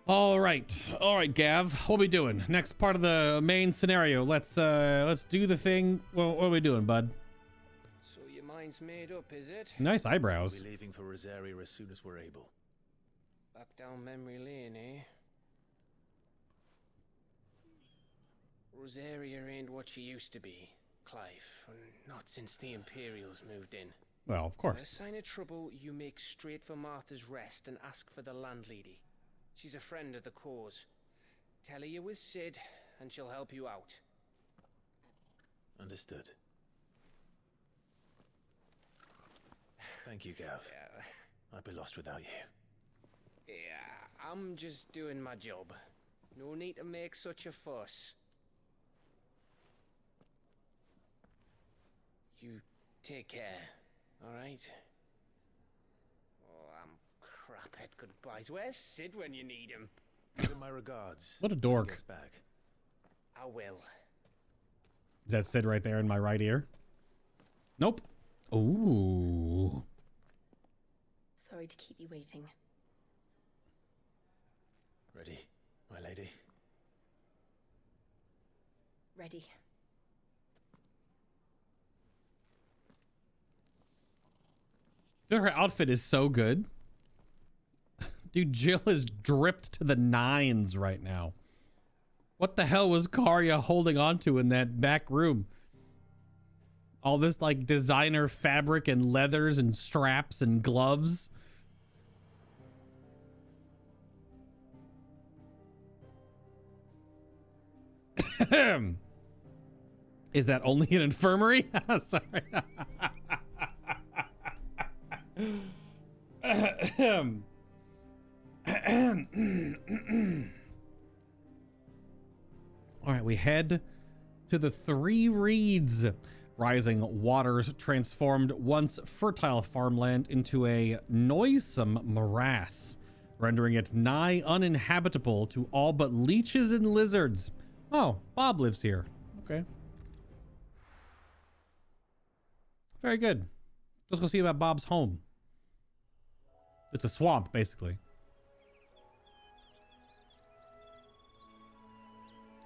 All right, Gav. What are we doing? Next part of the main scenario. Let's do the thing. Well, what are we doing, bud? So your mind's made up, is it? Nice eyebrows. We'll be leaving for Rosaria as soon as we're able. Back down memory lane, eh? Rosaria ain't what she used to be, Clive. Not since the Imperials moved in. Well, of course. For a sign of trouble, you make straight for Martha's Rest and ask for the landlady. She's a friend of the cause. Tell her you was Sid, and she'll help you out. Understood. Thank you, Gav. I'd be lost without you. Yeah, I'm just doing my job. No need to make such a fuss. You take care, alright? Oh, I'm crap at goodbyes. Where's Sid when you need him? Give him my regards. What a when he dork. gets back. I will. Is that Sid right there in my right ear? Nope. Ooh. Sorry to keep you waiting. Ready, my lady? Ready. Dude, her outfit is so good. Dude, Jill is dripped to the nines right now. What the hell was Karya holding onto in that back room? All this like designer fabric and leathers and straps and gloves. Is that only an infirmary? Sorry. All right, we head to the Three Reeds. Rising waters transformed once fertile farmland into a noisome morass, rendering it nigh uninhabitable to all but leeches and lizards. Oh, Bob lives here. Okay. Very good. Let's go see about Bob's home. It's a swamp, basically.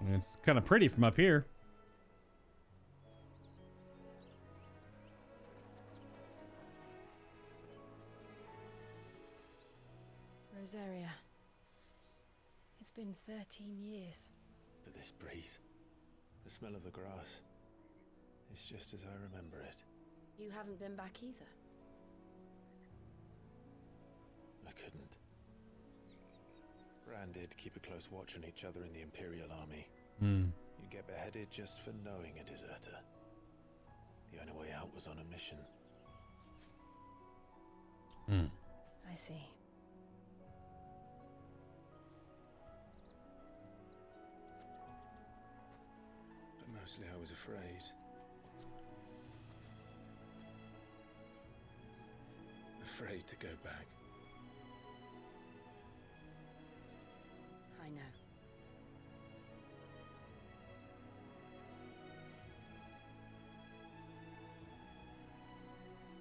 I mean, it's kind of pretty from up here. Rosaria. It's been 13 years. But this breeze, the smell of the grass, it's just as I remember it. You haven't been back either. I couldn't. Bran did keep a close watch on each other in the Imperial Army. You get beheaded just for knowing a deserter. The only way out was on a mission. I see. But mostly I was afraid. Afraid to go back. I know.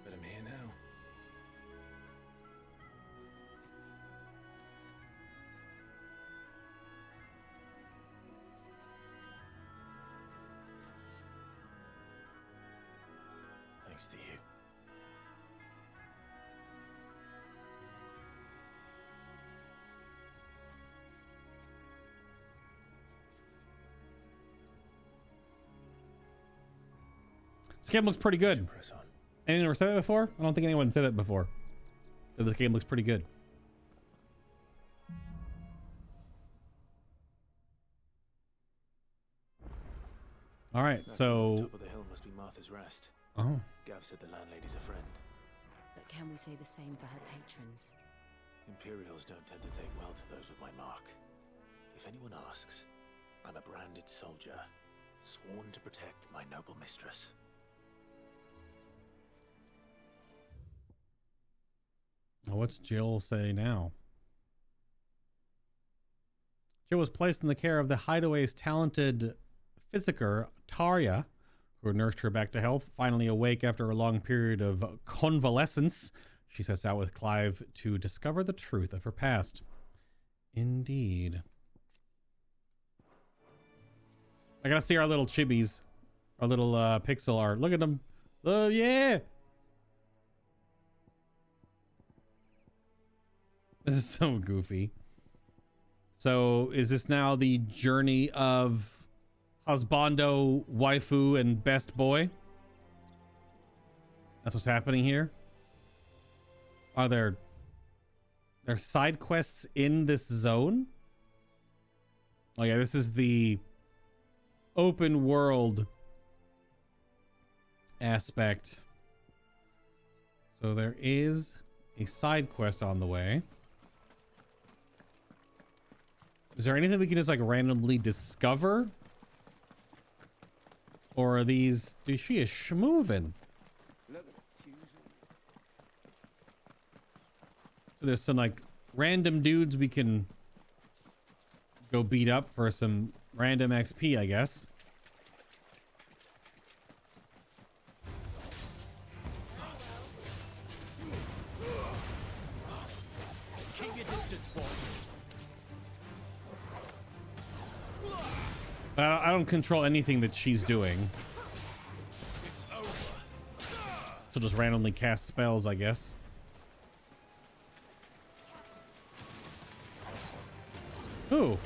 But I'm here now. Thanks to you. This game looks pretty good. Press on. Anyone ever said that before? I don't think anyone said that before. That this game looks pretty good. All right, That so... top of the hill must be Martha's Rest. Oh. Gav said the landlady's a friend. But can we say the same for her patrons? Imperials don't tend to take well to those with my mark. If anyone asks, I'm a branded soldier, sworn to protect my noble mistress. Now, what's Jill say now? Jill was placed in the care of the Hideaway's talented physicier, Tarja, who nursed her back to health. Finally awake after a long period of convalescence, she sets out with Clive to discover the truth of her past. Indeed. I gotta see our little chibis. Our little pixel art. Look at them. Oh, yeah. This is so goofy. So is this now the journey of Husbando, Waifu, and Best Boy? That's what's happening here? Are there side quests in this zone? Oh yeah, this is the open world aspect. So there is a side quest on the way. Is there anything we can just like randomly discover? Or are these... Dude, she is schmoovin'. So there's some like random dudes we can go beat up for some random XP, I guess. Keep your distance, boy. I don't control anything that she's doing. It's over. She'll just randomly cast spells, I guess. Ooh.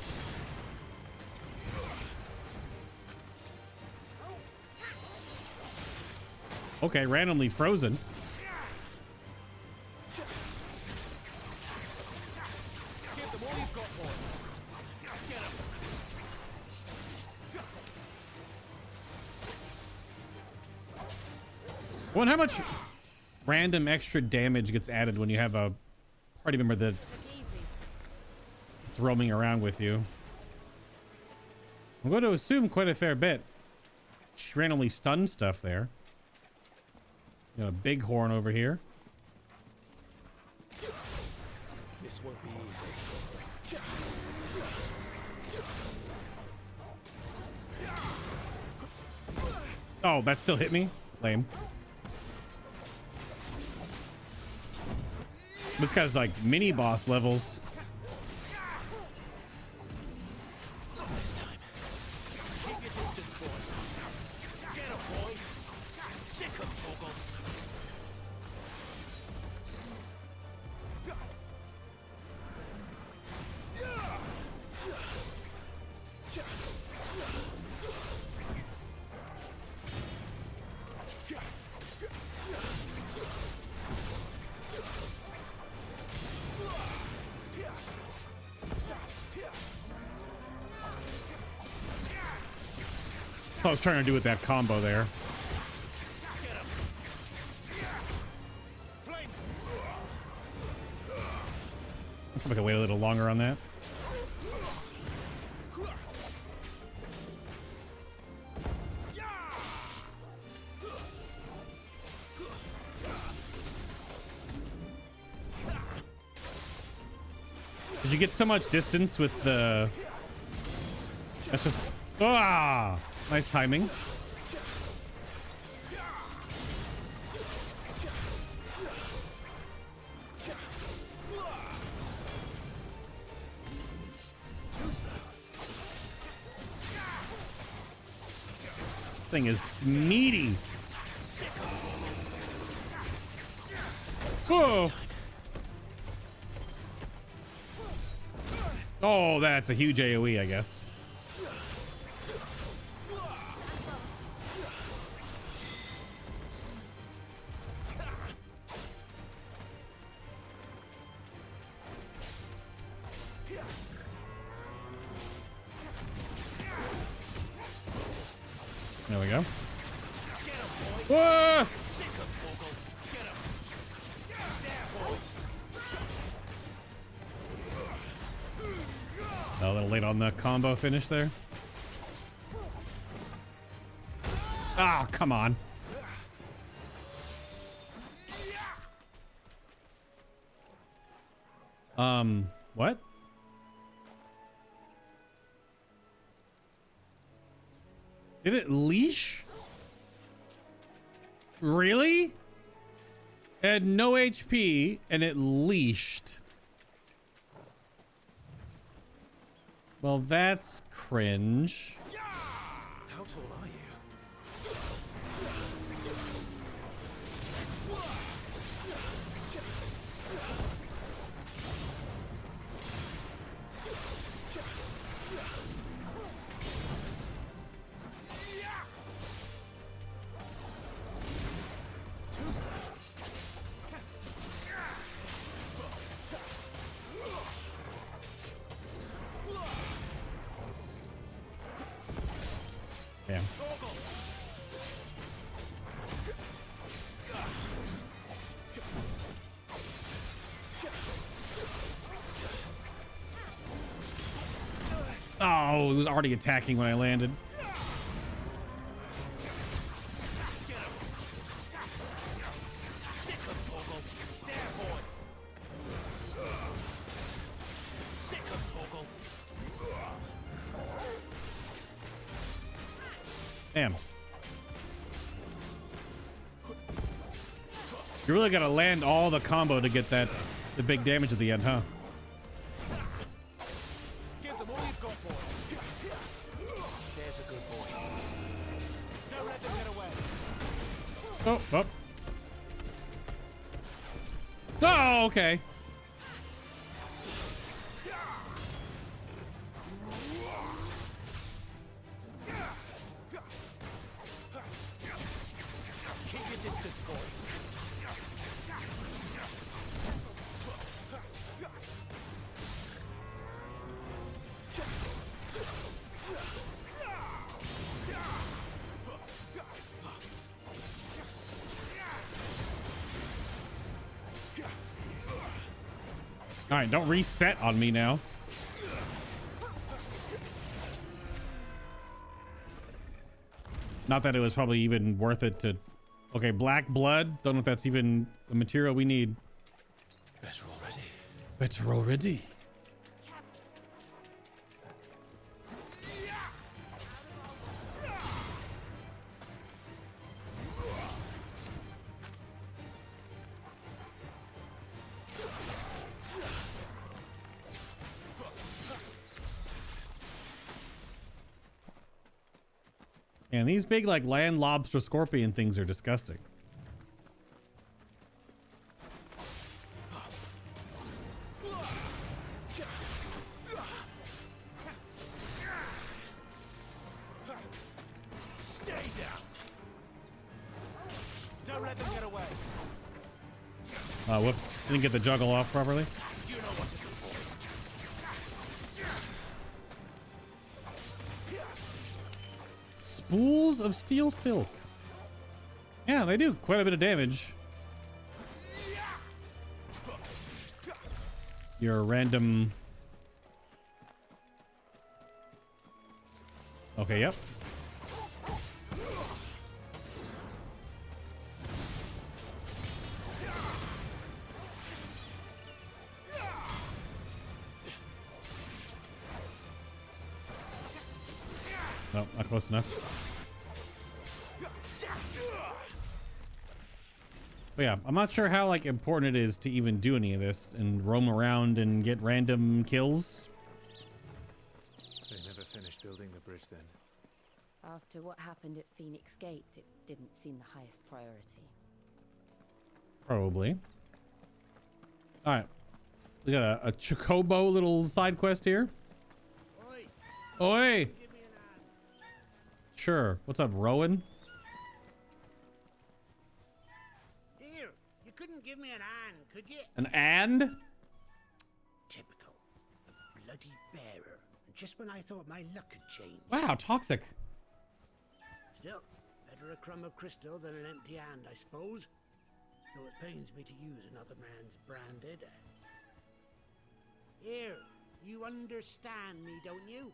Okay, randomly frozen. Give them all you've got, boy. Get him. Wonder how much random extra damage gets added when you have a party member that's roaming around with you. I'm going to assume quite a fair bit. She randomly stunned stuff there. Got a big horn over here. This won't be easy. Oh, that still hit me? Lame. This guy's like mini boss levels. This time. Keep your distance, boy. Get him, boy. Sick of Toggle. That's what I was trying to do with that combo there. I think I can wait a little longer on that. Did you get so much distance with the... That's just... Ah! Nice timing. This thing is meaty. Whoa. Oh, that's a huge AoE, I guess. There we go. Whoa! A little late on the combo finish there. Ah, oh, come on. What? Did it leash? Really? It had no HP and it leashed. Well, that's cringe. How tall are you? Damn. Oh, it was already attacking when I landed. Damn. You really gotta land all the combo to get the big damage at the end, huh? Give them all you've got, boy. There's a good boy. Don't let them get away. Oh, oh. Oh, okay. Keep your distance, boy. All right, don't reset on me now. Not that it was probably even worth it to... Okay, black blood. Don't know if that's even the material we need. Better already. Better already. And these big like land lobster scorpion things are disgusting. Stay down. Don't let them get away. Whoops. Didn't get the juggle off properly. You know what to do, boy. Spools of steel silk. Yeah, they do quite a bit of damage. Your random... Okay, yep. No, not close enough. But yeah, I'm not sure how like important it is to even do any of this and roam around and get random kills. They never finished building the bridge then. After what happened at Phoenix Gate, it didn't seem the highest priority. Probably. All right, we got a Chocobo little side quest here. Oi, Oi. give me an hand. Sure. What's up, Rowan? Here, you couldn't give me an hand, could you? An and? Typical. A bloody bearer. And just when I thought my luck had changed. Wow, toxic. Still, better a crumb of crystal than an empty hand, I suppose. Though it pains me to use another man's branded. Here, you understand me, don't you?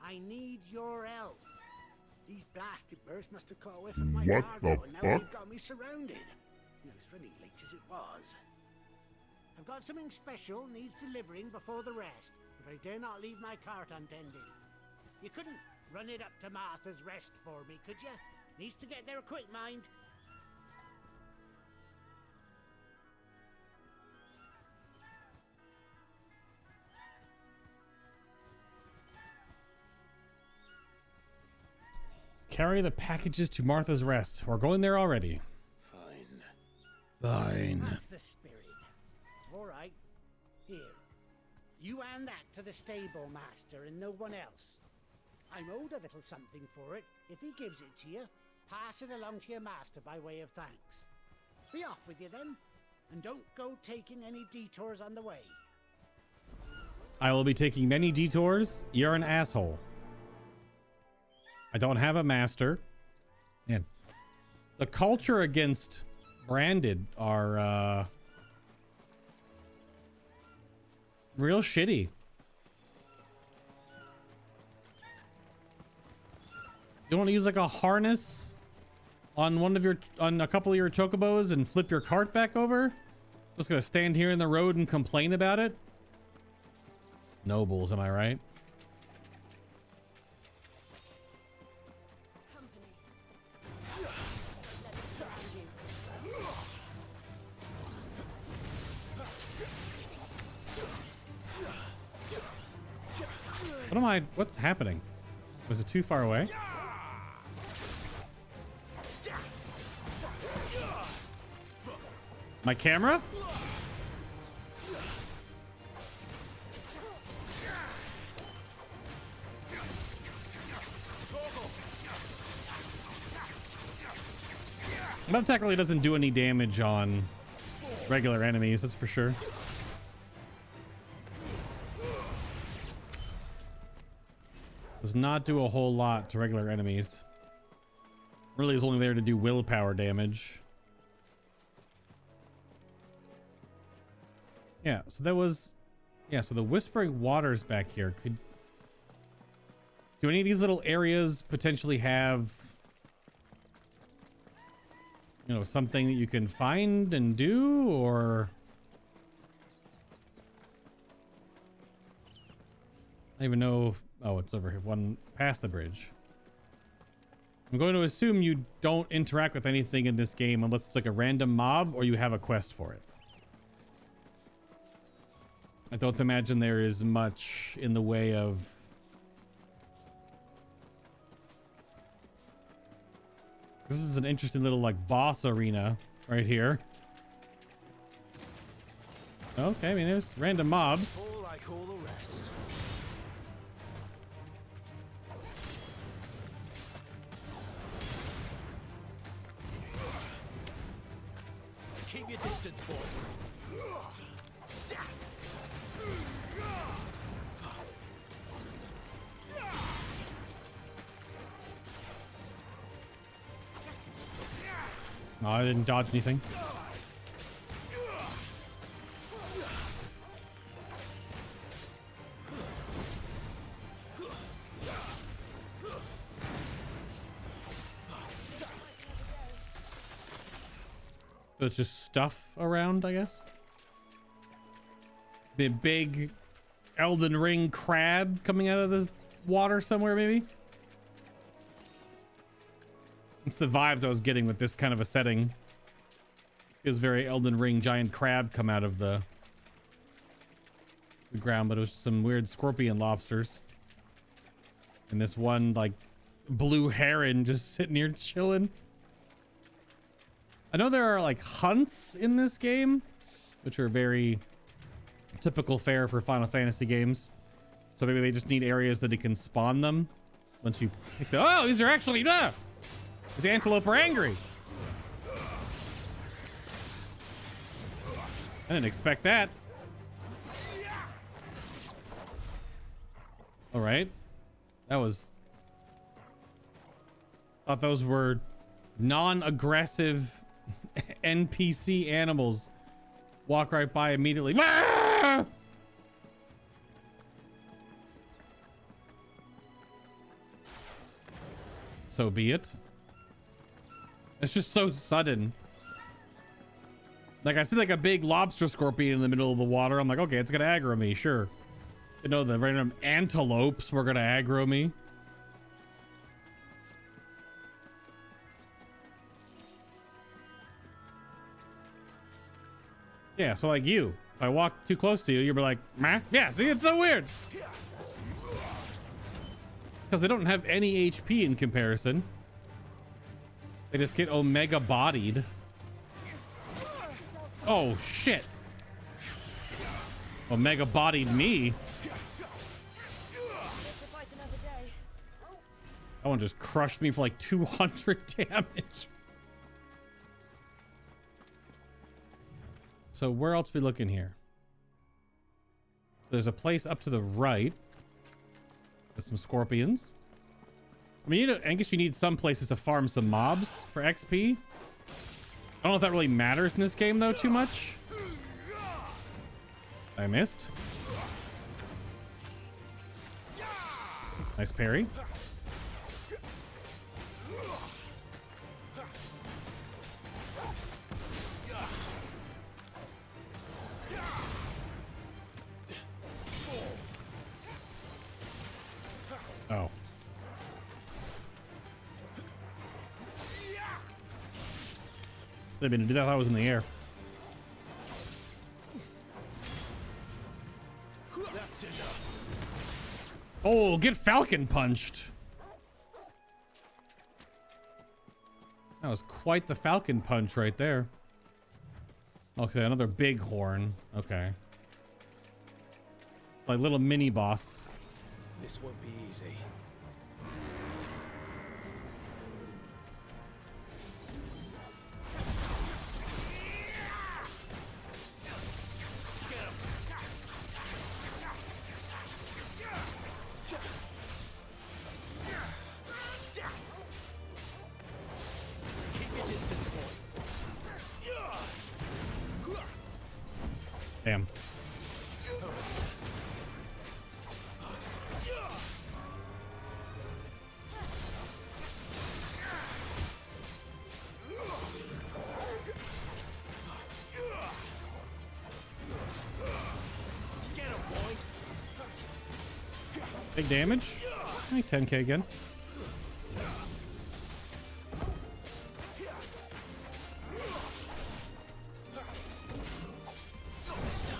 I need your help. These blasted birds must have caught whiff of my What cargo, the and now fuck? they've got me surrounded. It was funny late as it was. I've got something special needs delivering before the rest, but I dare not leave my cart untended. You couldn't run it up to Martha's Rest for me, could you? Needs to get there quick, mind. Carry the packages to Martha's Rest. We're going there already. Fine. Fine. That's the spirit. All right. Here. You hand that to the stable master and no one else. I'm owed a little something for it. If he gives it to you, pass it along to your master by way of thanks. Be off with you then, and don't go taking any detours on the way. I will be taking many detours. You're an asshole. I don't have a master. Man, the culture against branded are real shitty. You want to use like a harness on on a couple of your chocobos and flip your cart back over? Just gonna stand here in the road and complain about it? Nobles, am I right? What's happening? Was it too far away? My camera? That attack really doesn't do any damage on regular enemies, that's for sure. Does not do a whole lot to regular enemies. Really is only there to do willpower damage. Yeah, so that was... Yeah, so the Whispering Waters back here could... Do any of these little areas potentially have... You know, something that you can find and do, or... I don't even know... Oh, it's over here. One past the bridge. I'm going to assume you don't interact with anything in this game unless it's like a random mob or you have a quest for it. I don't imagine there is much in the way of... This is an interesting little like boss arena right here. Okay, I mean there's random mobs. All like all the rest. Keep your distance, boy. No, I didn't dodge anything. So it's just stuff around, I guess. The big Elden Ring crab coming out of the water somewhere, maybe. It's the vibes I was getting with this kind of a setting. It was very Elden Ring giant crab come out of the ground, but it was some weird scorpion lobsters. And this one like blue heron just sitting here chilling. I know there are like hunts in this game, which are very typical fare for Final Fantasy games. So maybe they just need areas that it can spawn them once you pick the... Oh, these are actually... These antelope are angry. I didn't expect that. All right. That was... Thought those were non-aggressive NPC animals. Walk right by immediately. Ah! So be it. It's just so sudden. Like I see like a big lobster scorpion in the middle of the water. I'm like, okay, it's gonna aggro me, sure. You know, the random antelopes were gonna aggro me. Yeah, so like you. If I walk too close to you, you'll be like, meh? Yeah, see, it's so weird. Because they don't have any HP in comparison. They just get omega bodied. Oh shit. Omega bodied me. That one just crushed me for like 200 damage. So where else we looking here? There's a place up to the right with some scorpions. I mean, I guess you need some places to farm some mobs for XP. I don't know if that really matters in this game though too much. I missed. Nice parry. Oh. Didn't mean to do that. I was in the air. That's enough. Oh, get Falcon punched. That was quite the Falcon punch right there. Okay, another big horn. Okay. Like little mini boss. This won't be easy. Keep your distance, boy. Damn. Big damage. Like 10k again. This time.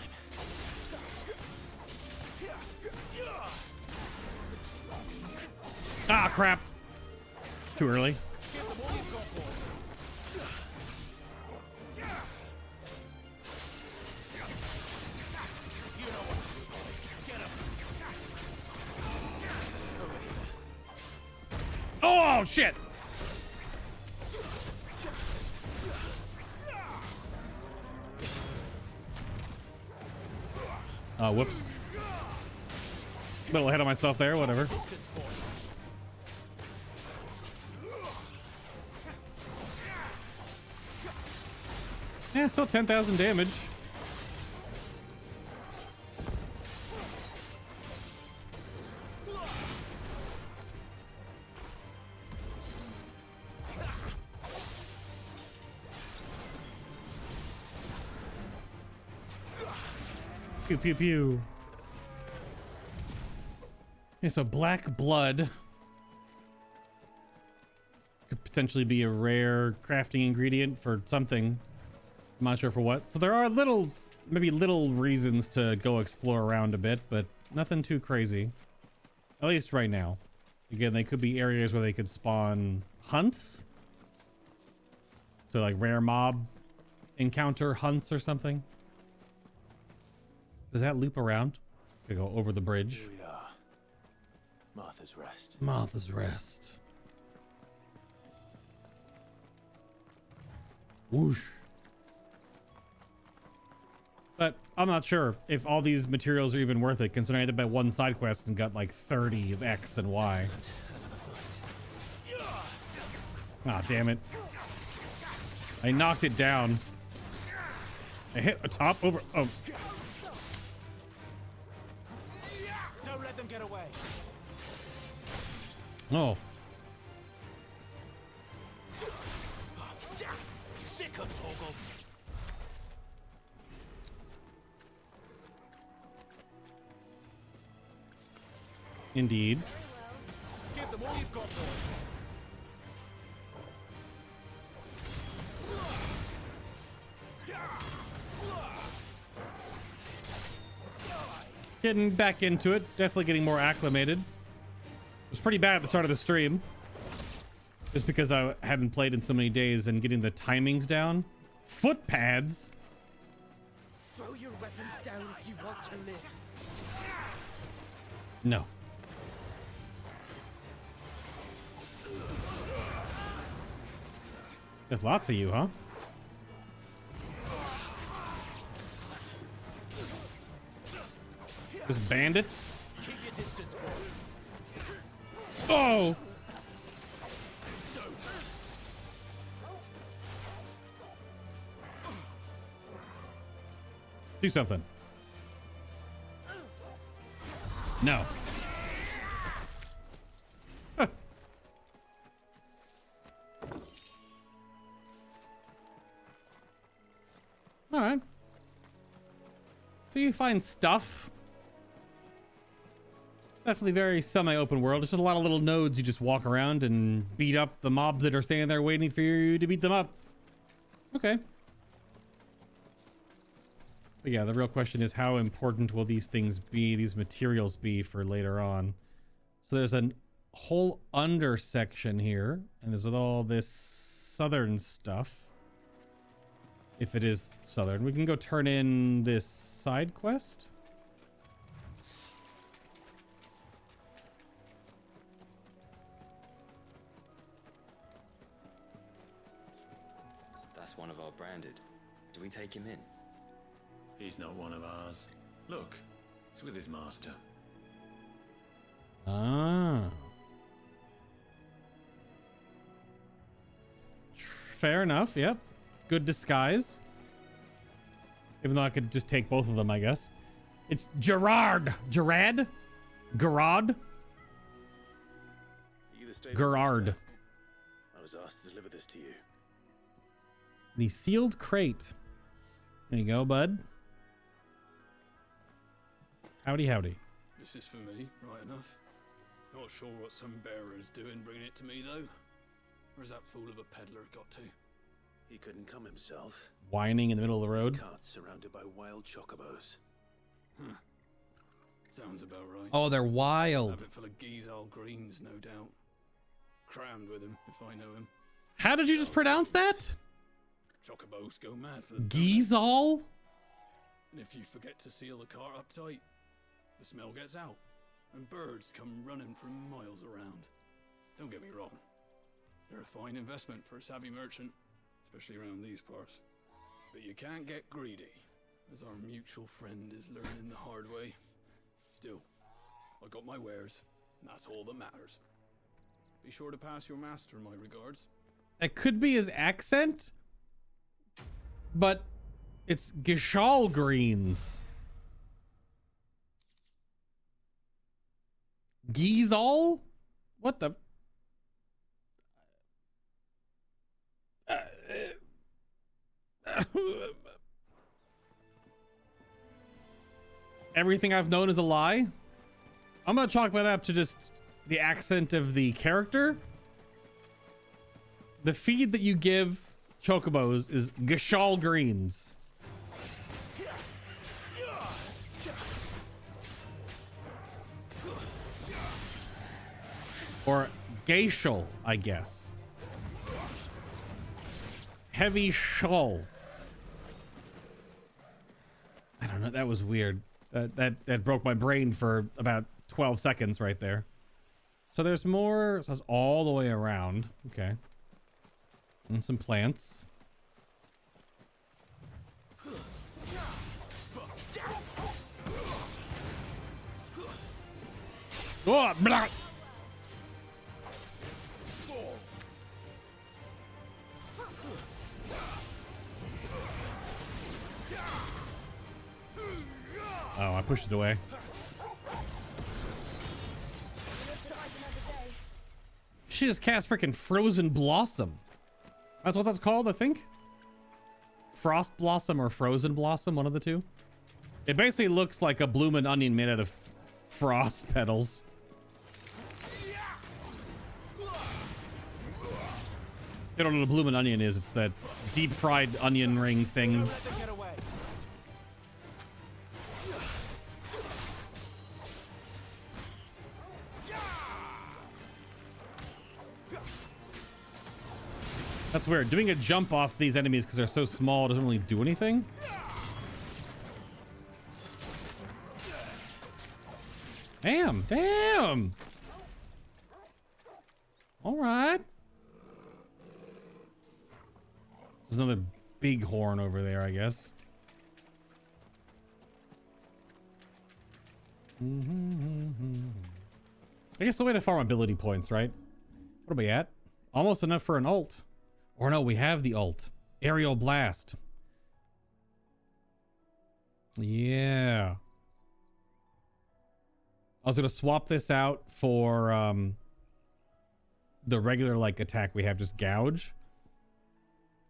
Ah, crap. Too early. Oh, shit. Whoops. A little ahead of myself there, whatever. Distance, boy. Yeah, still 10,000 damage. Pew, pew, pew. Okay, so black blood could potentially be a rare crafting ingredient for something. I'm not sure for what. So there are maybe little reasons to go explore around a bit, but nothing too crazy. At least right now. Again, they could be areas where they could spawn hunts. So like rare mob encounter hunts or something. Does that loop around? Gonna go over the bridge. Here we are. Martha's Rest. Martha's Rest. Whoosh. But I'm not sure if all these materials are even worth it, considering I did my one side quest and got like 30 of X and Y. Ah, damn it. I knocked it down. I hit a top over. Oh. Don't let them get away. Oh. Sick of Toggle. Indeed. Give them all you've got, boy. Getting back into it. Definitely getting more acclimated. It was pretty bad at the start of the stream. Just because I haven't played in so many days and getting the timings down. Foot pads? Throw your weapons down if you want to live. No. There's lots of you, huh? Just bandits? Keep your distance, boy. Oh! Do something. No. Huh. All right. So you find stuff. Definitely very semi-open world. There's just a lot of little nodes you just walk around and beat up the mobs that are standing there waiting for you to beat them up. Okay. But yeah, the real question is how important will these things be, these materials be for later on? So there's a whole under section here, and there's all this southern stuff. If it is southern, we can go turn in this side quest. That's one of our branded. Do we take him in? He's not one of ours. Look, he's with his master. Ah. Fair enough, yep. Good disguise. Even though I could just take both of them, I guess. It's Gerard. Gerard? Gerard? You the stable Gerard. master? I was asked to deliver this to you. The sealed crate. There you go, bud. Howdy, howdy. This is for me, right enough. Not sure what some bearer's doing bringing it to me, though. Where's that fool of a peddler got to? He couldn't come himself. Whining in the middle of the road. His cart's surrounded by wild chocobos. Huh. Sounds about right. Oh, they're wild. Have it full of Gizal greens, no doubt. Crammed with him, if I know him. How did you just pronounce that? Chocobos go mad for them. Gizal? And if you forget to seal the cart up tight, the smell gets out, and birds come running from miles around. Don't get me wrong. They're a fine investment for a savvy merchant, especially around these parts. But you can't get greedy, as our mutual friend is learning the hard way. Still, I got my wares, and that's all that matters. Be sure to pass your master my regards. That could be his accent, but it's Gishal greens. Gizal? What the? Everything I've known is a lie. I'm gonna chalk that up to just the accent of the character. The feed that you give chocobos is Gishal greens. Or Geishal, I guess. Heavy shol. I don't know. That was weird. That broke my brain for about 12 seconds right there. So there's more. So it's all the way around. Okay. And some plants. Oh, blah. Oh, I pushed it away. She just cast freaking Frozen Blossom. That's what that's called, I think. Frost Blossom or Frozen Blossom, one of the two. It basically looks like a bloomin' onion made out of frost petals. I don't know what a bloomin' onion is. It's that deep fried onion ring thing. That's weird. Doing a jump off these enemies because they're so small doesn't really do anything. Damn, damn. All right. There's another big horn over there, I guess. I guess the way to farm ability points, right? What are we at? Almost enough for an ult. Or no, we have the ult. Aerial Blast. Yeah. I was going to swap this out for the regular like attack we have, just Gouge.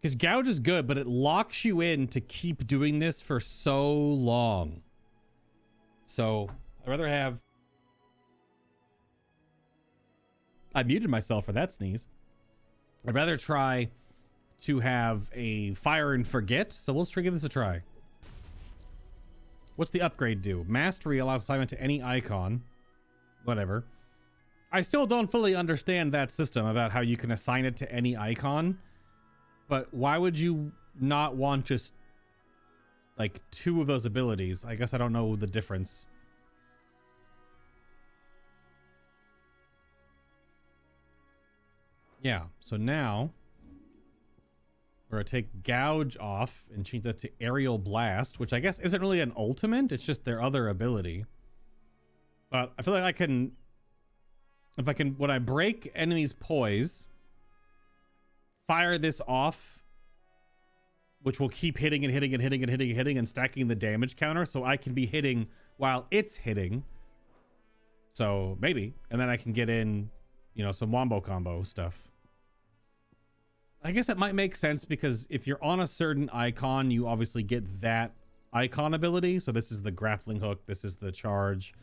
Because Gouge is good, but it locks you in to keep doing this for so long. So I'd rather have... I muted myself for that sneeze. I'd rather try to have a Fire and Forget. So let's give this a try. What's the upgrade do? Mastery allows assignment to any icon. Whatever. I still don't fully understand that system about how you can assign it to any icon. But why would you not want just like 2 of those abilities? I guess I don't know the difference. Yeah, so now we're gonna take Gouge off and change that to Aerial Blast, which I guess isn't really an ultimate, it's just their other ability. But I feel like I can, if I can, when I break enemies' poise, fire this off, which will keep hitting and hitting and hitting and hitting and hitting and stacking the damage counter, so I can be hitting while it's hitting. So maybe, and then I can get in, you know, some wombo combo stuff. I guess it might make sense because if you're on a certain icon, you obviously get that icon ability. So this is the grappling hook. This is the charge.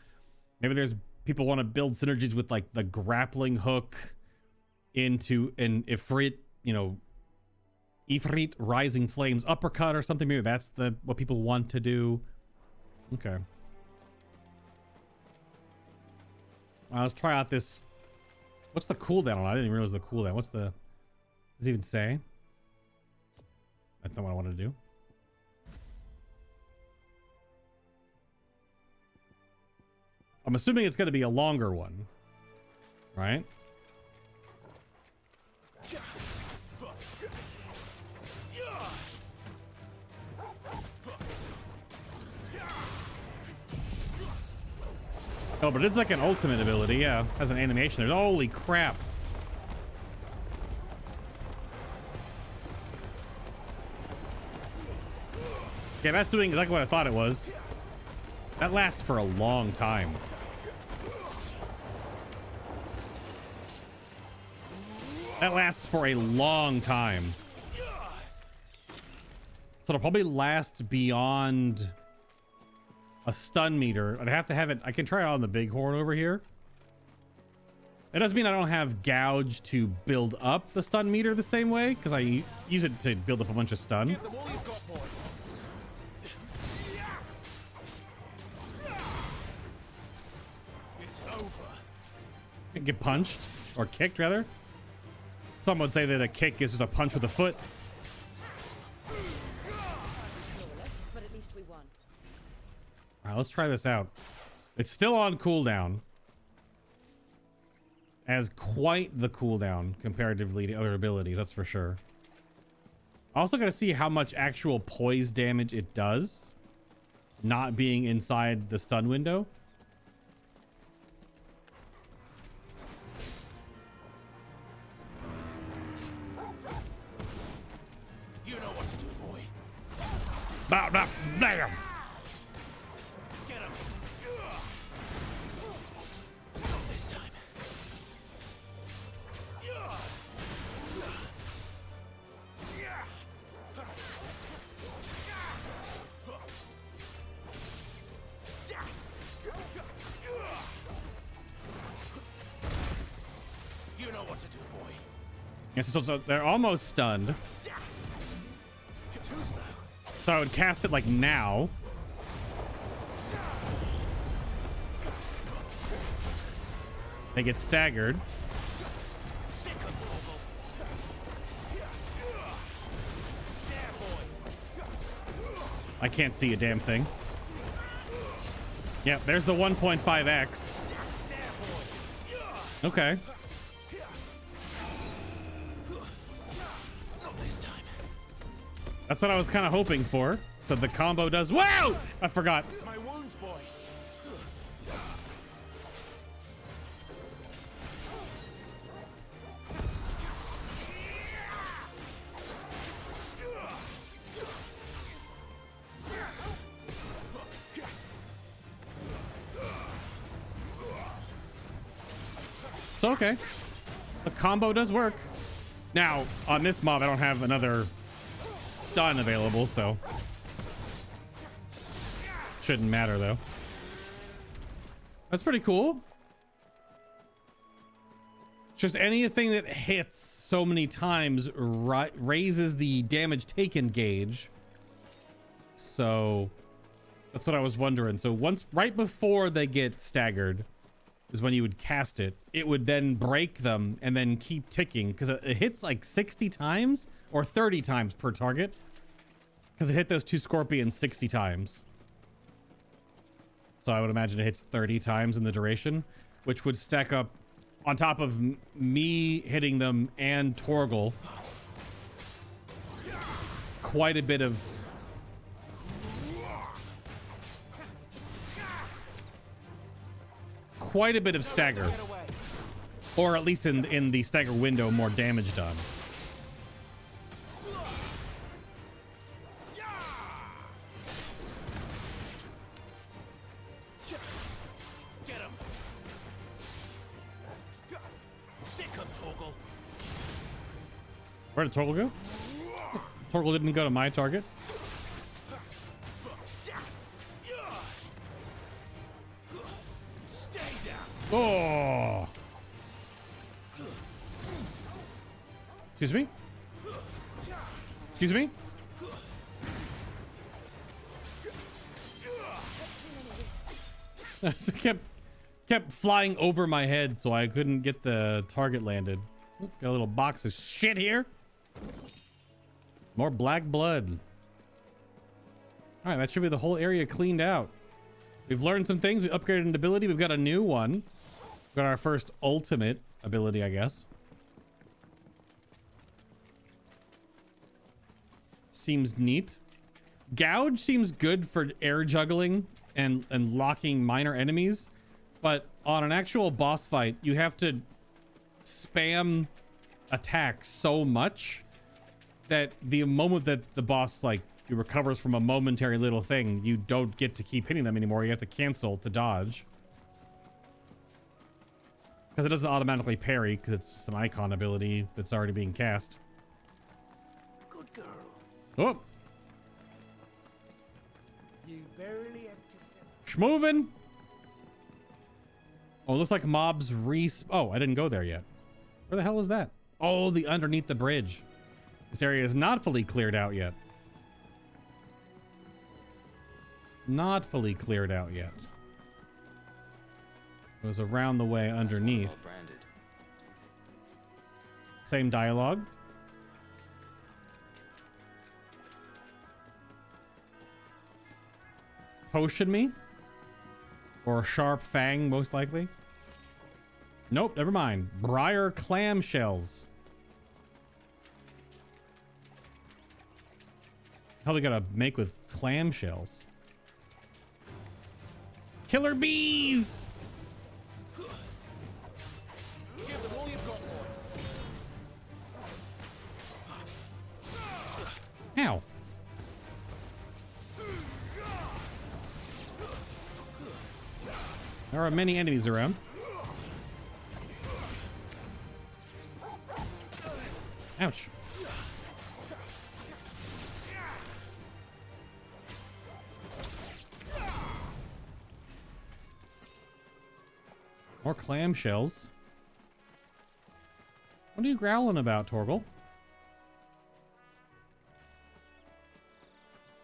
Maybe there's people want to build synergies with like the grappling hook into an Ifrit, you know, Ifrit Rising Flames uppercut or something. Maybe that's what people want to do. Okay. Let's try out this. What's the cooldown on? I didn't even realize the cooldown. What's the... Does it even say? That's not what I wanted to do. I'm assuming it's going to be a longer one. Right? Oh, but it's like an ultimate ability, yeah. Has an animation there. Holy crap. Yeah, that's doing exactly what I thought it was. That lasts for a long time. That lasts for a long time. So it'll probably last beyond a stun meter. I'd have to have it. I can try it on the big horn over here. It doesn't mean I don't have Gouge to build up the stun meter the same way, because I use it to build up a bunch of stun. Give them all you've got, boy. It's over. Get punched or kicked rather. Some would say that a kick is just a punch with a foot. Flawless, but at least we won. All right, let's try this out. It's still on cooldown. Has quite the cooldown comparatively to other abilities, that's for sure. Also got to see how much actual poise damage it does, not being inside the stun window. You know what to do, boy. Bam! Get him. Not this time. You know what to do, boy. Yes, so they're almost stunned. You're too slow. So I would cast it like now. They get staggered. Sick of trouble. I can't see a damn thing. Yeah, there's the 1.5x. Okay. Not this time. That's what I was kind of hoping for. So the combo does. Whoa! I forgot. My wounds, boy. So okay. The combo does work. Now, on this mob, I don't have another stun available, so shouldn't matter though. That's pretty cool. Just anything that hits so many times raises the damage taken gauge. So that's what I was wondering. So once, right before they get staggered is when you would cast it. It would then break them and then keep ticking because it hits like 60 times or 30 times per target. Because it hit those two scorpions 60 times. So I would imagine it hits 30 times in the duration, which would stack up on top of me hitting them and Torgal. Quite a bit of... Quite a bit of stagger. Or at least in the stagger window, more damage done. Where did Torgal go? Torgal didn't go to my target. Oh! Excuse me? Excuse me? kept flying over my head, so I couldn't get the target landed. Ooh, got a little box of shit here. More black blood. All right, that should be the whole area cleaned out. We've learned some things. We upgraded an ability. We've got a new one. We've got our first ultimate ability, I guess. Seems neat. Gouge seems good for air juggling and locking minor enemies. But on an actual boss fight, you have to spam attack so much that the moment that the boss like recovers from a momentary little thing, you don't get to keep hitting them anymore. You have to cancel to dodge because it doesn't automatically parry because it's just an icon ability that's already being cast. Good girl. Oh, You barely have to step. schmovin'. Oh, it looks like mobs oh, I didn't go there yet. Where the hell was that? Oh, the underneath the bridge. This area is not fully cleared out yet. Not fully cleared out yet. It was around the way underneath. Same dialogue. Potion me? Or a sharp fang, most likely. Nope, never mind. Briar clam shells. How they gotta make with clam shells? Killer bees! Give them all you've got, boy. Ow. There are many enemies around. Ouch. More clam shells. What are you growling about, Torgal?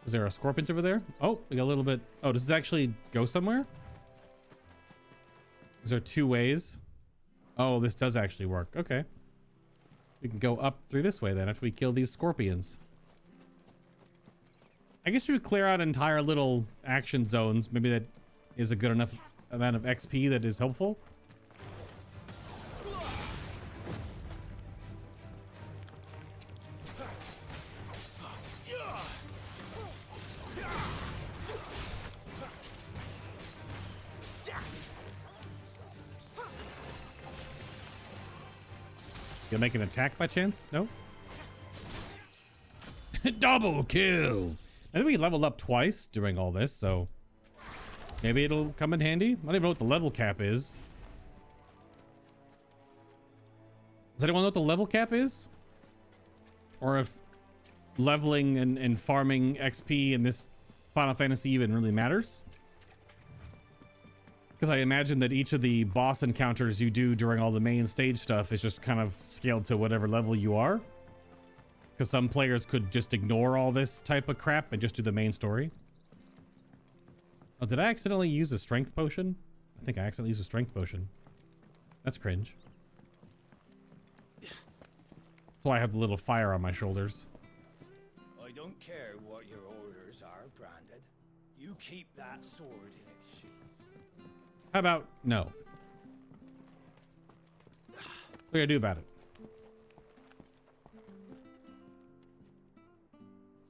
Is there a scorpion over there? Oh, we got a little bit. Oh, does this actually go somewhere? Is there two ways? Oh, this does actually work. Okay. We can go up through this way then after we kill these scorpions. I guess you would clear out entire little action zones. Maybe that is a good enough amount of XP that is helpful. You'll make an attack by chance? No? Double kill! I think we leveled up twice during all this, so maybe it'll come in handy. I don't even know what the level cap is. Does anyone know what the level cap is? Or if leveling and farming XP in this Final Fantasy even really matters? Because I imagine that each of the boss encounters you do during all the main stage stuff is just kind of scaled to whatever level you are. Because some players could just ignore all this type of crap and just do the main story. Oh, did I accidentally use a strength potion? I think I accidentally used a strength potion. That's cringe. That's why I have the little fire on my shoulders. I don't care what your orders are, Branded. You keep that sword in its sheath. How about no? What are you gonna do about it?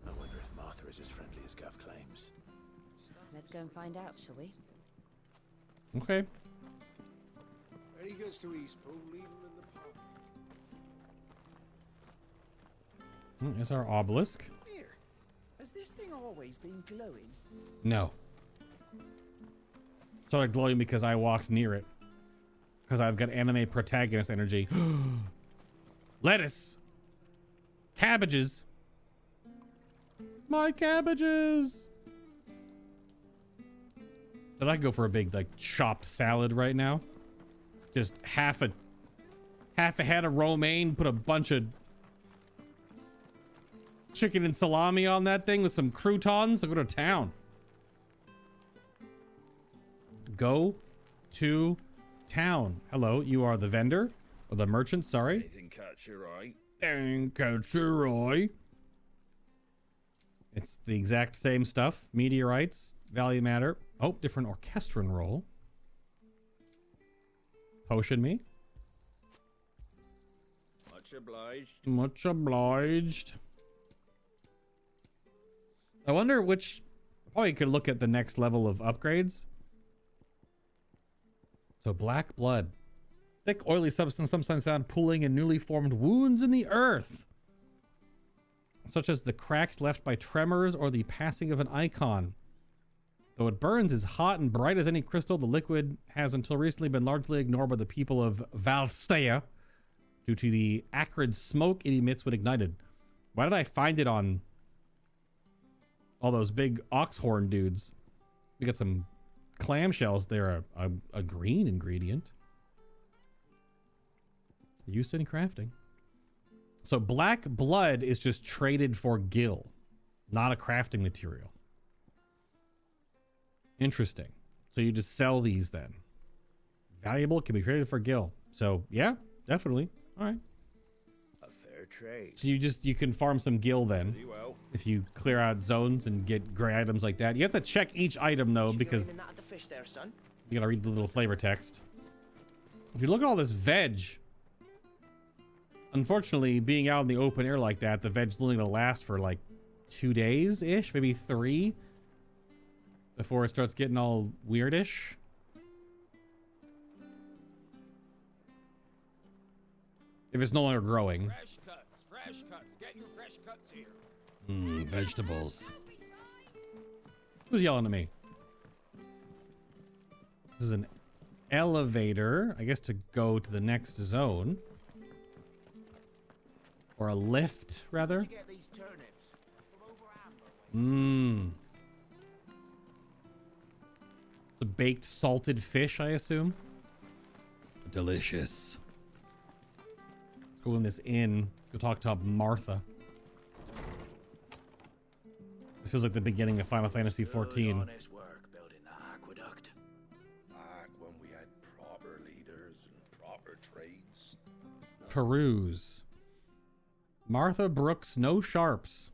I wonder if Martha is as friendly as Gav claims. Let's go and find out, shall we? Okay. When he goes to Eastpool, leave him in the pub. There's our obelisk. Here, has this thing always been glowing? No. Started glowing because I walked near it. Because I've got anime protagonist energy. Lettuce. Cabbages. My cabbages. Did I go for a big like chopped salad right now? Just half a head of romaine, put a bunch of chicken and salami on that thing with some croutons. I'll go to town. Go to town. Hello, you are the vendor or the merchant. Sorry. Anything catch your eye? Anything catch your eye? It's the exact same stuff. Meteorites, value matter. Oh, different orchestron roll. Potion me. Much obliged. Much obliged. I wonder which. Probably could look at the next level of upgrades. So black blood. Thick, oily substance sometimes found pooling in newly formed wounds in the earth. Such as the cracks left by tremors or the passing of an icon. Though it burns as hot and bright as any crystal, the liquid has until recently been largely ignored by the people of Valstea due to the acrid smoke it emits when ignited. Why did I find it on all those big ox horn dudes? We got some clamshells. They're a green ingredient. Used in crafting. So black blood is just traded for gil, not a crafting material. Interesting. So you just sell these then. Valuable, can be traded for gil. So yeah, definitely. All right. A fair trade. So you can farm some gil then. Pretty well. If you clear out zones and get gray items like that. You have to check each item though, because That at the fish there, son? you gotta read the little flavor text. If you look at all this veg, unfortunately, being out in the open air like that, the veg's only gonna last for like 2 days ish, maybe 3, before it starts getting all weirdish. If it's no longer growing. Fresh cuts. Get your fresh cuts here. Vegetables. Who's yelling at me? This is an elevator, I guess, to go to the next zone. Or a lift, rather. Where'd you get these turnips? From over Amber. It's a baked salted fish, I assume. Delicious. Let's go in this inn. Go talk to Martha. This feels like the beginning of Final Fantasy XIV. Honest work building the aqueduct. Back when we had proper leaders and proper trades. Peruse. Martha Brooks, no sharps.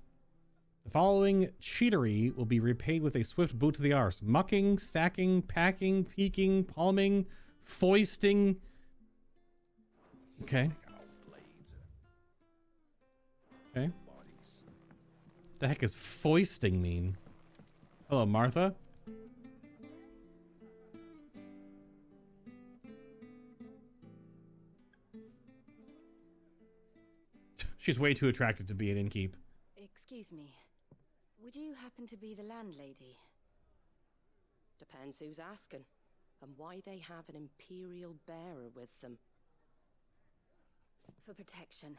The following cheatery will be repaid with a swift boot to the arse. Mucking, stacking, packing, peeking, palming, foisting. Okay. Okay. The heck is foisting mean? Hello, Martha. She's way too attractive to be an innkeep. Excuse me. Would you happen to be the landlady? Depends who's asking, and why they have an Imperial bearer with them. For protection,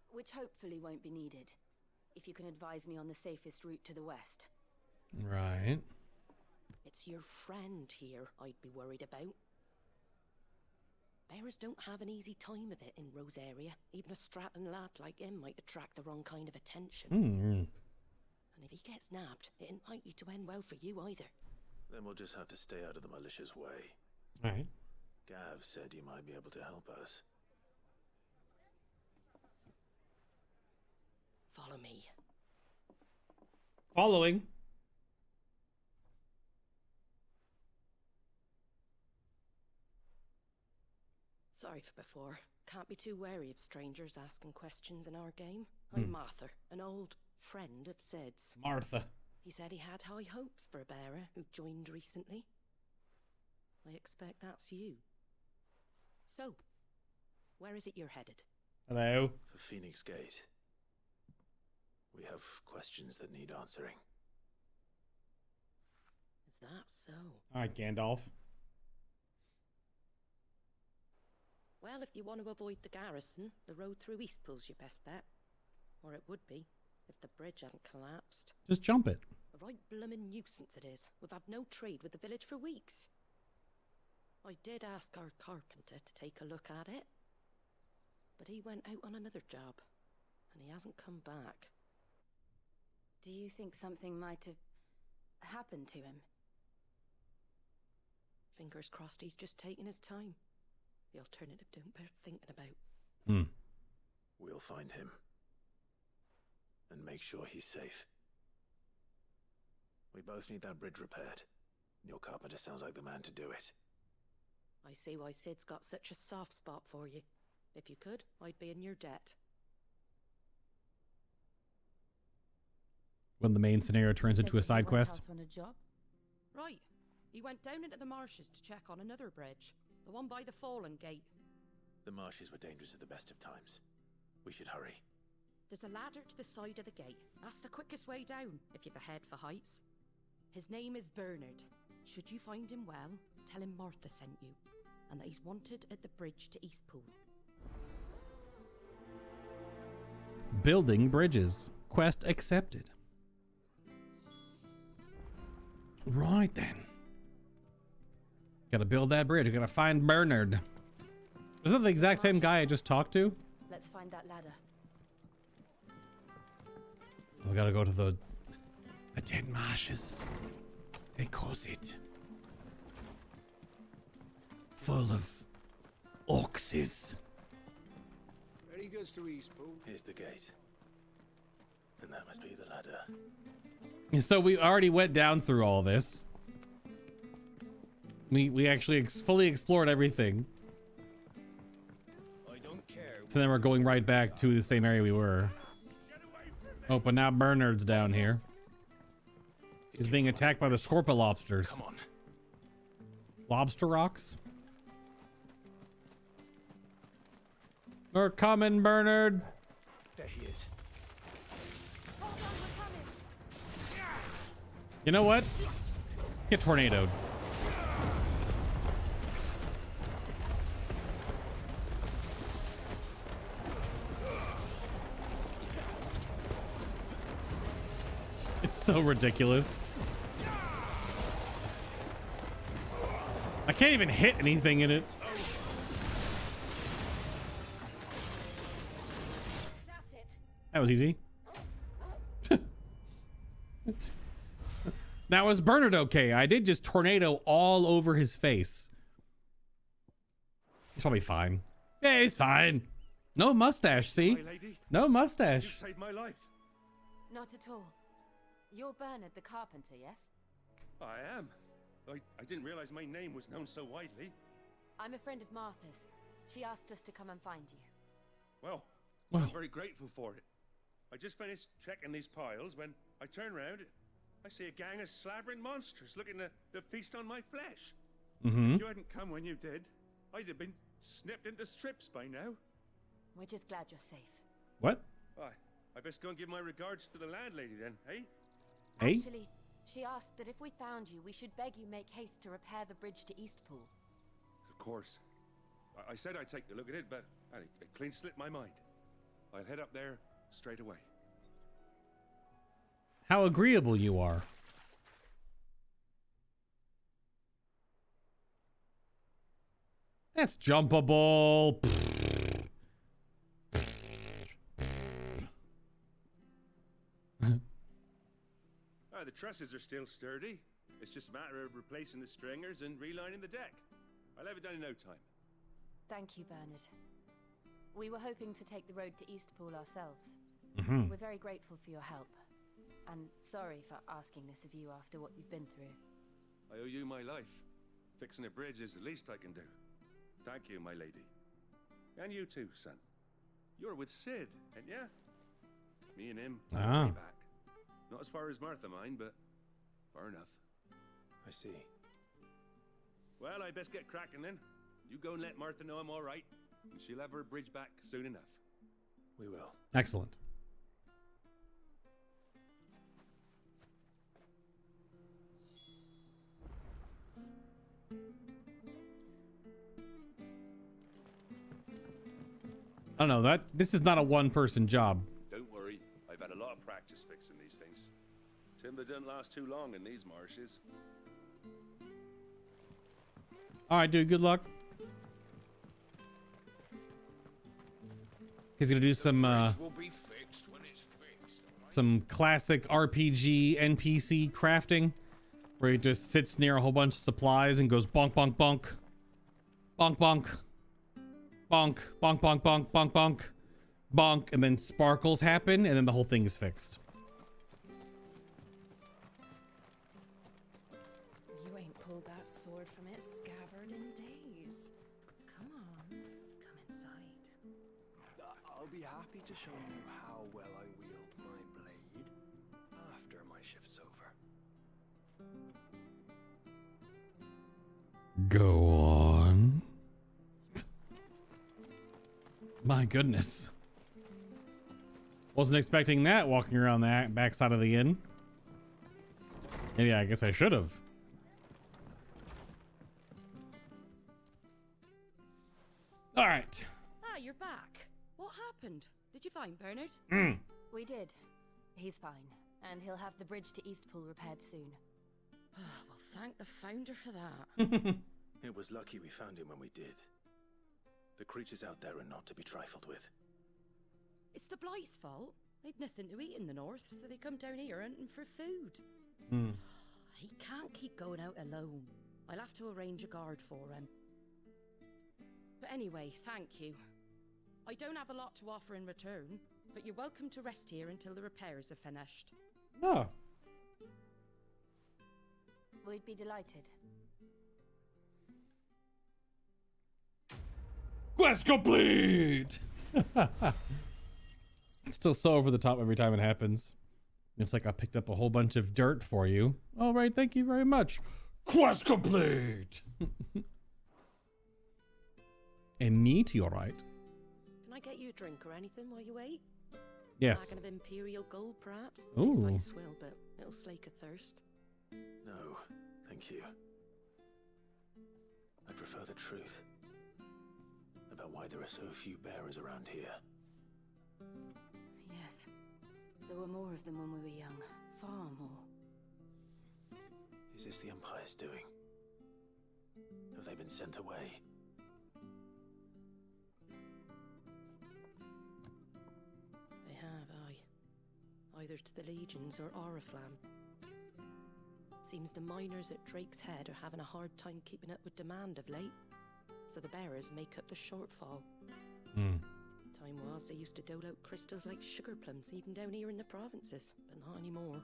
which hopefully won't be needed. If you can advise me on the safest route to the west. Right. It's your friend here I'd be worried about. Bearers don't have an easy time of it in Rose area. Even a Stratton lad like him might attract the wrong kind of attention. And if he gets nabbed, it ain't likely to end well for you either. Then we'll just have to stay out of the malicious way. Alright. Gav said you might be able to help us. Follow me. Following. Sorry for before. Can't be too wary of strangers asking questions in our game. I'm Martha, an old friend of Sid's. Martha. He said he had high hopes for a bearer who joined recently. I expect that's you. So, where is it you're headed? Hello. For Phoenix Gate. We have questions that need answering. Is that so? Alright, Gandalf. Well, if you want to avoid the garrison, the road through Eastpool's your best bet. Or it would be, if the bridge hadn't collapsed. Just jump it. A right bloomin' nuisance it is. We've had no trade with the village for weeks. I did ask our carpenter to take a look at it. But he went out on another job. And he hasn't come back. Do you think something might have happened to him? Fingers crossed he's just taking his time. The alternative don't bear thinking about. We'll find him. And make sure he's safe. We both need that bridge repaired. Your carpenter sounds like the man to do it. I see why Sid's got such a soft spot for you. If you could, I'd be in your debt. When the main scenario turns into a side quest. On a job? Right. He went down into the marshes to check on another bridge. The one by the Fallen Gate. The marshes were dangerous at the best of times. We should hurry. There's a ladder to the side of the gate. That's the quickest way down, if you've a head for heights. His name is Bernard. Should you find him well, tell him Martha sent you. And that he's wanted at the bridge to Eastpool. Building bridges. Quest accepted. Right then. Gotta build that bridge. Gotta find Bernard. Is that the exact same guy I just talked to? Let's find that ladder. We gotta go to the dead marshes. They cause it. Full of oxes. Very good to Eastpool. Here's the gate. And that must be the ladder. So we already went down through all this. We actually fully explored everything. I don't care. So then we're going right back to the same area we were. Oh, but now Bernard's down here. He's being attacked by the Scorpolobsters. Come on. Lobster rocks? We're coming, Bernard. There he is. You know what? Get tornadoed. It's so ridiculous. I can't even hit anything in it. That was easy. Now, is Bernard okay? I did just tornado all over his face. He's probably fine. Yeah, he's fine. No mustache, see? My lady, No mustache. you saved my life. Not at all. You're Bernard the carpenter, yes? I am. I didn't realize my name was known so widely. I'm a friend of Martha's. She asked us to come and find you. Well, I'm very grateful for it. I just finished checking these piles when I turn around. I see a gang of slavering monsters looking to feast on my flesh. If you hadn't come when you did, I'd have been snipped into strips by now. We're just glad you're safe. What? I best go and give my regards to the landlady then, eh? Hey? Actually, she asked that if we found you, we should beg you make haste to repair the bridge to Eastpool. Of course. I said I'd take a look at it, but it clean slipped my mind. I'll head up there straight away. How agreeable you are. That's jumpable. The trusses are still sturdy. It's just a matter of replacing the stringers and relining the deck. I'll have it done in no time. Thank you, Bernard. We were hoping to take the road to Eastpool ourselves. We're very grateful for your help. And sorry for asking this of you after what you've been through. I owe you my life. Fixing a bridge is the least I can do. Thank you, my lady. And you too, son. You're with Sid, ain't ya? Me and him way back. Not as far as Martha, mind, but far enough. I see. Well, I best get cracking then. You go and let Martha know I'm all right, and she'll have her bridge back soon enough. We will. Excellent. I don't know, this is not a one-person job. Don't worry, I've had a lot of practice fixing these things. Timber doesn't last too long in these marshes. All right, dude, good luck. He's gonna do some classic RPG NPC crafting, where he just sits near a whole bunch of supplies and goes bonk, bonk, bonk, bonk, bonk, bonk, bonk, bonk, bonk, bonk, bonk, bonk, and then sparkles happen, and then the whole thing is fixed. You ain't pulled that sword from its scabbard in days. Come on, come inside. I'll be happy to show you how well I wield my blade after my shift's over. Go on. My goodness. Wasn't expecting that walking around the backside of the inn. Maybe I guess I should have. All right. Ah, you're back. What happened? Did you find Bernard? We did. He's fine, and he'll have the bridge to Eastpool repaired soon. Well, thank the founder for that. It was lucky we found him when we did. The creatures out there are not to be trifled with. It's the Blight's fault. They'd nothing to eat in the north, so they come down here hunting for food. He can't keep going out alone. I'll have to arrange a guard for him. But anyway, thank you. I don't have a lot to offer in return, but you're welcome to rest here until the repairs are finished. Oh. We'd be delighted. Quest complete! It's still so over the top every time it happens. It's like I picked up a whole bunch of dirt for you. All right, thank you very much. Quest complete! A meteorite? Can I get you a drink or anything while you wait? Yes. A flagon of Imperial Gold, perhaps? Ooh. Tastes like swill, but it'll slake a thirst. No, thank you. I prefer the truth about why there are so few bearers around here. Yes. There were more of them when we were young. Far more. Is this the Empire's doing? Have they been sent away? They have, aye. Either to the Legions or Oriflamme. Seems the miners at Drake's Head are having a hard time keeping up with demand of late, so the bearers make up the shortfall. Time was they used to dole out crystals like sugar plums even down here in the provinces, but not anymore.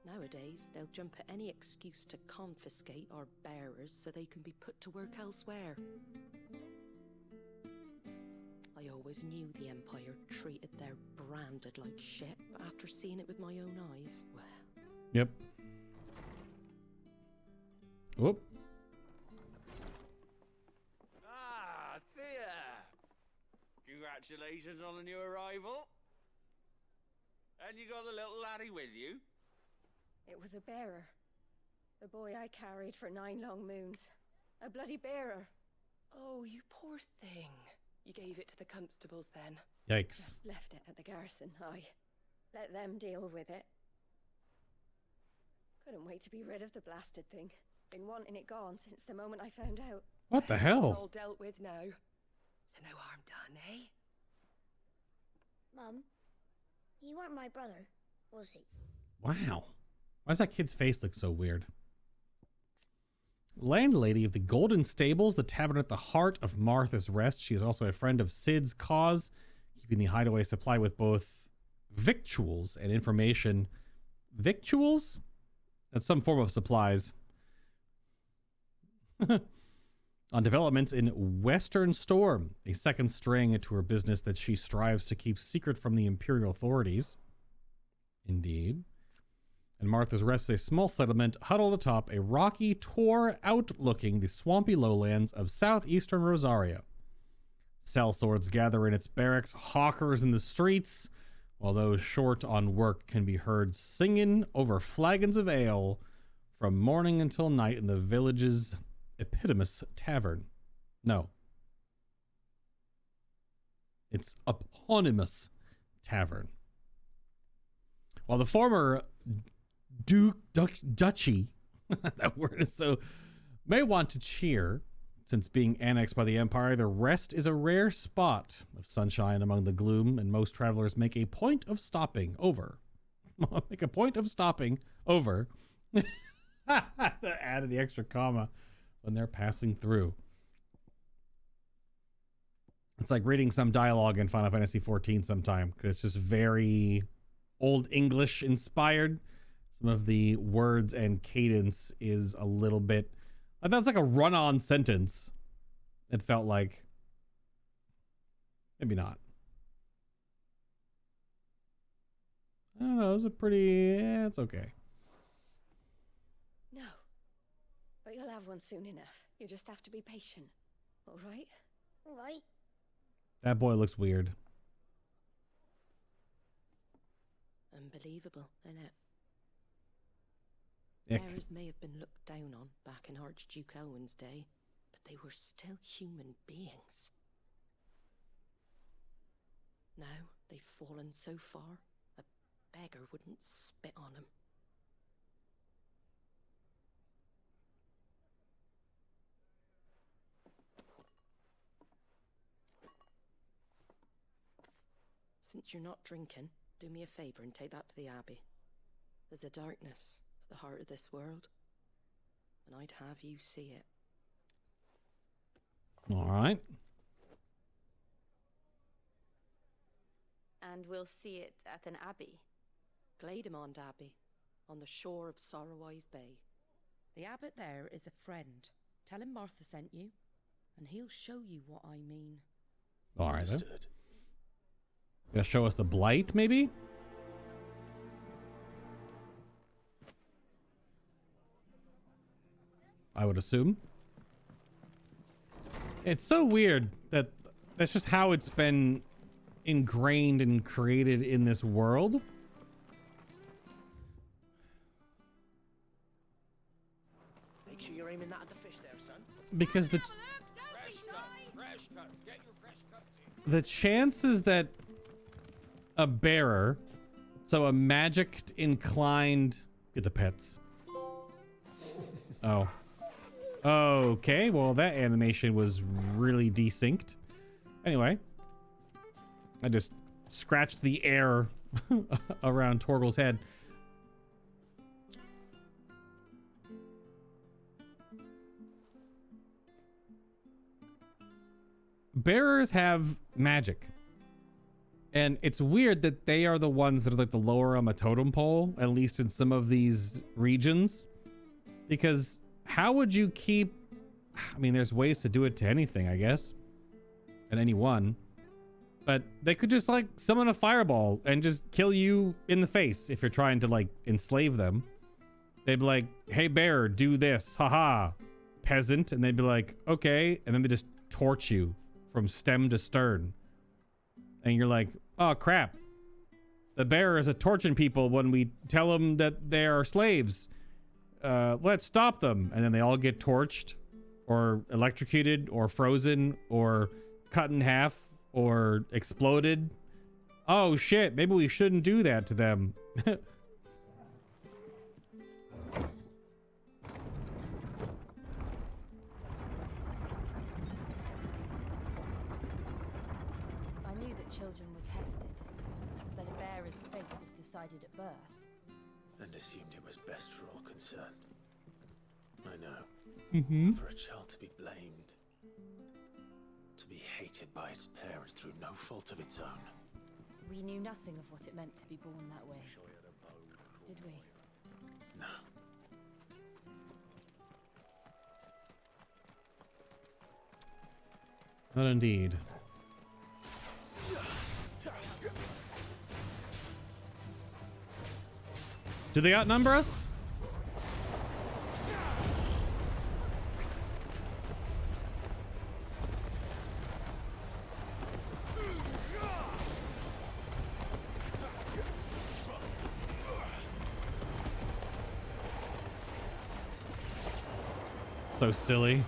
Nowadays, they'll jump at any excuse to confiscate our bearers so they can be put to work elsewhere. I always knew the Empire treated their branded like shit, but after seeing it with my own eyes, well... Yep. Whoop. Ah, Thea! Congratulations on the new arrival. And you got the little laddie with you? It was a bearer. The boy I carried for 9 long moons. A bloody bearer. Oh, you poor thing. You gave it to the constables then? Yikes. Just left it at the garrison. I let them deal with it. Couldn't wait to be rid of the blasted thing. Been wanting it gone since the moment I found out. What the It's hell? all dealt with now. So no harm done, eh? Mum, he weren't my brother, was he? Wow. Why does that kid's face look so weird? Landlady of the Golden Stables, the tavern at the heart of Martha's Rest. She is also a friend of Sid's cause, keeping the hideaway supplied with both victuals and information. Victuals? That's some form of supplies. On developments in Western Storm, a second string to her business that she strives to keep secret from the Imperial authorities. Indeed. And Martha's Rest is a small settlement huddled atop a rocky tor outlooking the swampy lowlands of southeastern Rosaria. Sellswords gather in its barracks, hawkers in the streets, while those short on work can be heard singing over flagons of ale from morning until night in the village's eponymous tavern. No. It's eponymous tavern. While the former duchy, that word is so, may want to cheer, since being annexed by the Empire, the Rest is a rare spot of sunshine among the gloom, and most travelers make a point of stopping over. Make a point of stopping over. Added the extra comma when they're passing through. It's like reading some dialogue in Final Fantasy XIV sometime, because it's just very Old English inspired. Some of the words and cadence is a little bit... That's like a run-on sentence. It felt like. Maybe not. I don't know. It was a pretty... Yeah, it's okay. No. But you'll have one soon enough. You just have to be patient. All right? All right. That boy looks weird. Unbelievable, innit? Ick. Bearers may have been looked down on back in Archduke Elwin's day, but they were still human beings. Now they've fallen so far, a beggar wouldn't spit on them. Since you're not drinking, do me a favour and take that to the Abbey. There's a darkness at the heart of this world, and I'd have you see it. All right. And we'll see it at an abbey. Glademond Abbey, on the shore of Sorrowise Bay. The abbot there is a friend. Tell him Martha sent you, and he'll show you what I mean. All right, then. Gonna show us the blight, maybe? I would assume. It's so weird that that's just how it's been ingrained and created in this world. Make sure you're aiming that at the fish there, son. Because the Fresh cuts. Get your fresh cuts in. the chances that a bearer, so a magic inclined, get the pets. Oh. Okay, well that animation was really desynced. Anyway, I just scratched the air around Torgal's head. Bearers have magic. And it's weird that they are the ones that are like the lower on the totem pole, at least in some of these regions. Because how would you keep... I mean, there's ways to do it to anything, I guess. And anyone. But they could just like summon a fireball and just kill you in the face if you're trying to like enslave them. They'd be like, hey bear, do this. Haha. Peasant. And they'd be like, okay. And then they just torch you from stem to stern. And you're like, oh crap. The bear is a torching people when we tell them that they are slaves. Let's stop them. And then they all get torched or electrocuted or frozen or cut in half or exploded. Oh shit, maybe we shouldn't do that to them. I knew that children were tested, that a bearer's fate was decided at birth. And assumed it was best for all concerned. I know. For a child to be blamed, to be hated by its parents through no fault of its own. We knew nothing of what it meant to be born that way, did we? No. Not indeed. Do they outnumber us? So silly.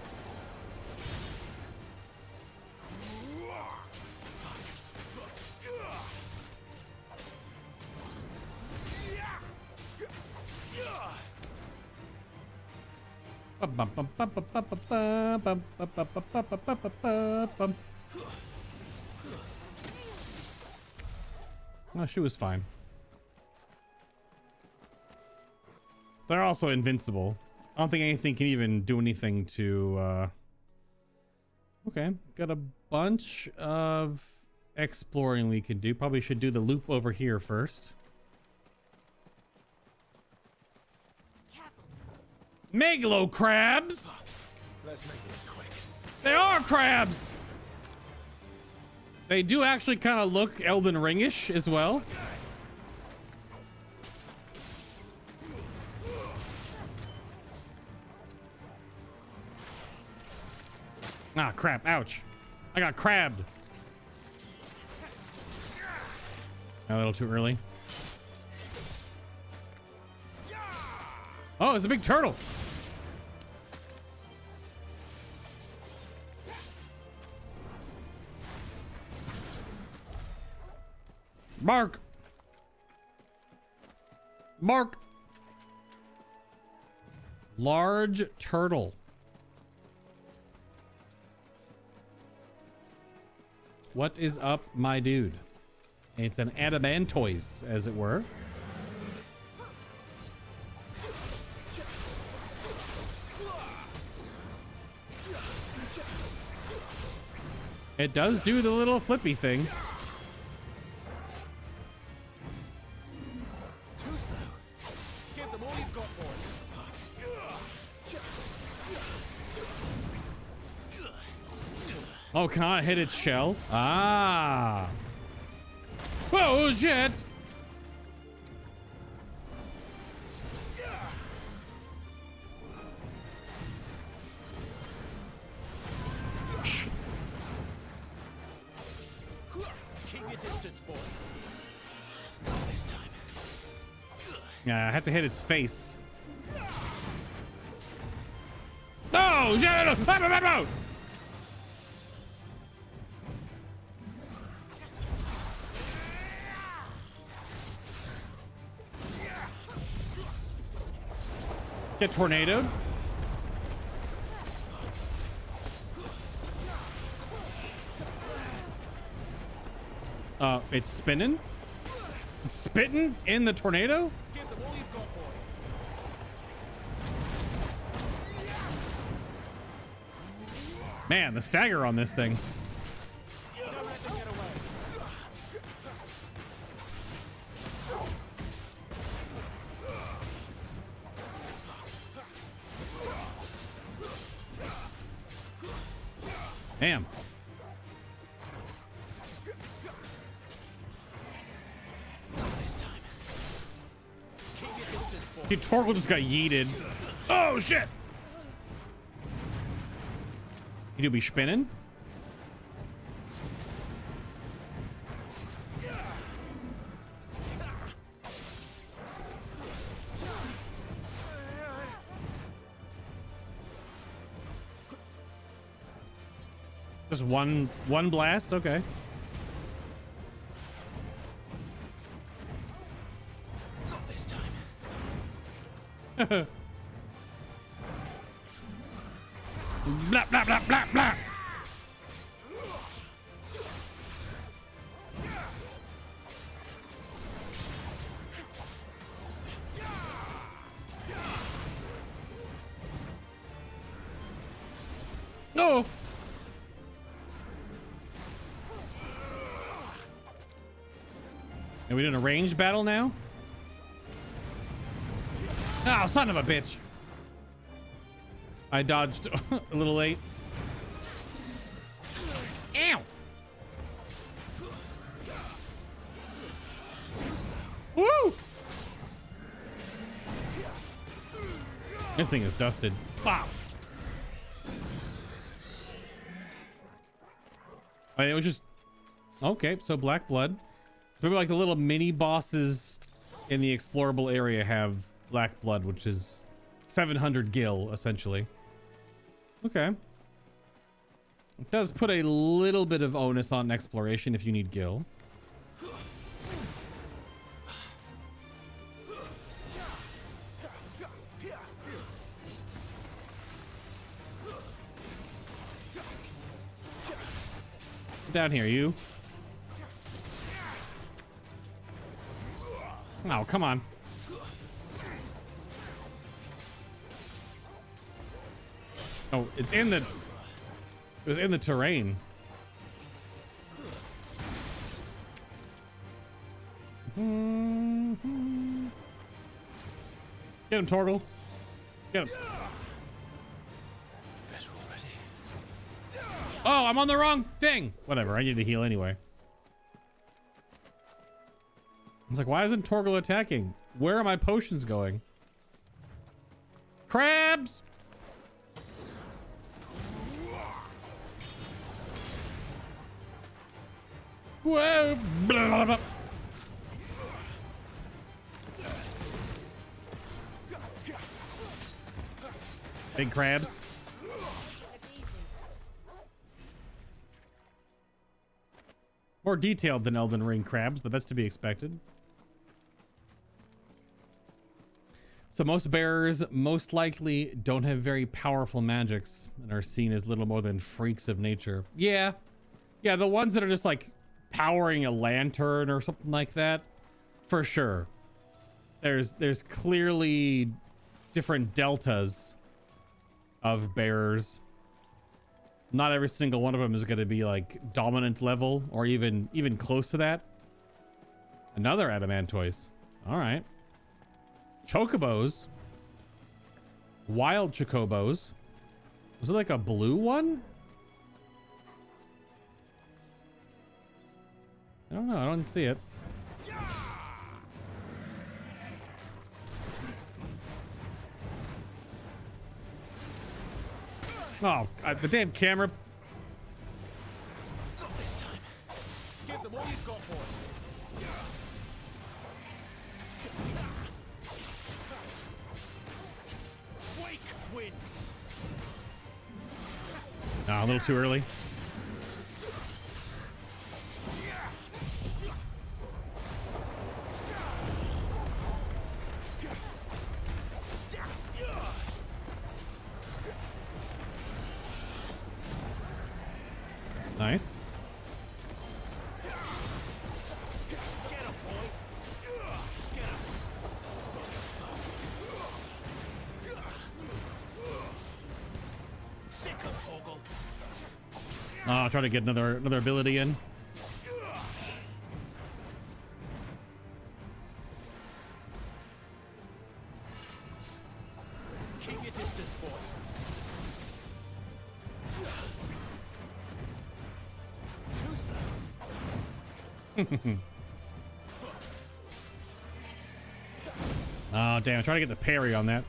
Oh, she was fine. They're also invincible. I don't think anything can even do anything to, okay, got a bunch of exploring we can do. Probably should do the loop over here first. Megalo crabs! Let's make this quick. They are crabs! They do actually kind of look Elden Ring-ish as well. Ah, crap. Ouch. I got crabbed. A little too early. Oh, it's a big turtle. Mark. Mark. Large turtle. What is up, my dude? It's an adamantoise, as it were. It does do the little flippy thing. Too slow. Give them all you've got, boy. Oh, can I hit its shell? Ah. Whoa, shit. Keep your distance, boy. Not this time. Yeah, I have to hit its face. No! No! Get tornadoed. It's spinning. It's spitting in the tornado. Give them all you've got, boy. Man, the stagger on this thing. Don't let them get away. Damn. This time. Keep your distance, boy. Dude, Torgal just got yeeted. Oh shit! You do be spinning? Just one blast? Okay. Not this time. Blah, blah, blah, blah, blah. No. Are we doing a ranged battle now? Oh, son of a bitch. I dodged a little late. Ow! Woo! This thing is dusted. Wow. It was just... Okay, so black blood. So maybe like the little mini bosses in the explorable area have black blood, which is 700 gil, essentially. Okay. It does put a little bit of onus on exploration if you need gil. Down here, you. Oh, come on. Oh, it's in the... It was in the terrain. Get him, Torgal. Get him. Oh, I'm on the wrong thing. Whatever, I need to heal anyway. I was like, why isn't Torgal attacking? Where are my potions going? Crabs! Whoa! Blah, blah, blah. Big crabs. More detailed than Elden Ring crabs, but that's to be expected. So most bearers most likely don't have very powerful magics and are seen as little more than freaks of nature. Yeah. Yeah, the ones that are just like powering a lantern or something like that, for sure. There's clearly different deltas of bearers. Not every single one of them is going to be like dominant level or even close to that. Another adamantoise. All right. Chocobos. Wild chocobos. Was it like a blue one? I don't know. I don't see it. Oh, the damn camera. Not this time. Give them all you've got, boy. Wake wins. A little too early. Nice. I'll try to get another ability in. Keep your distance, boy. Oh, damn. Try to get the parry on that.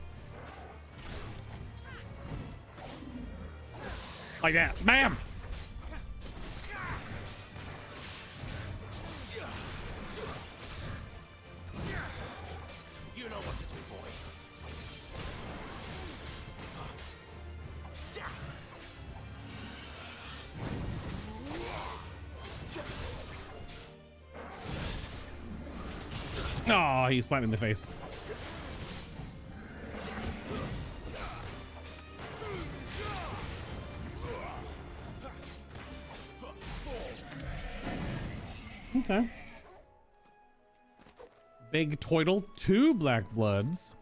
Like that. Bam! You know what to do, boy. Oh, he slapped me in the face. Okay. Big Toidle, 2 Black Bloods.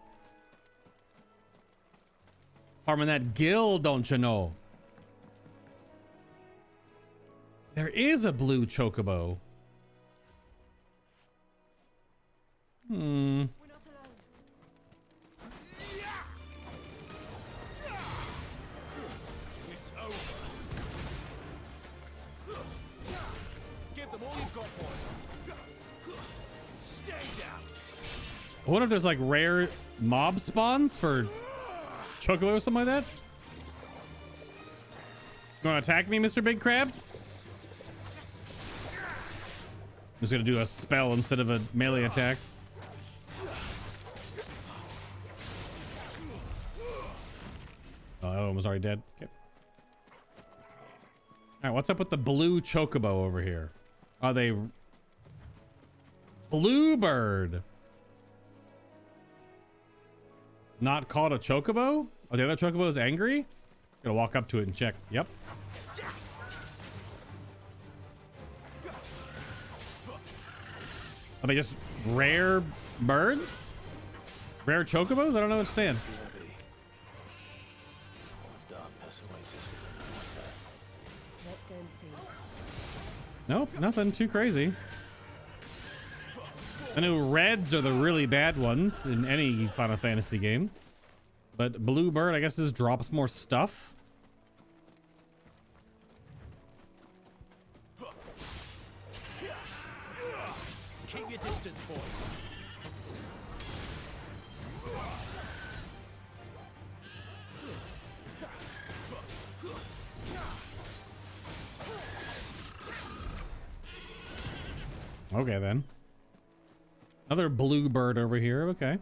Farming that gill, don't you know? There is a blue chocobo. Hmm. It's over. Give them all you've got, boy. Stay down. I wonder if there's like rare mob spawns for chocobo or something like that. You want to attack me, Mr. Big Crab? I'm just gonna do a spell instead of a melee attack. Oh, that one was already dead. Okay. All right, what's up with the blue chocobo over here? Are they bluebird? Not called a chocobo? Are the other chocobos angry? Gonna walk up to it and check. Yep. Are they just rare birds? Rare chocobos? I don't understand. Let's go and see. Nope, nothing too crazy. I know reds are the really bad ones in any Final Fantasy game. But Bluebird, I guess, just drops more stuff. Keep your distance, boy. Okay, then. Another bluebird over here. Okay.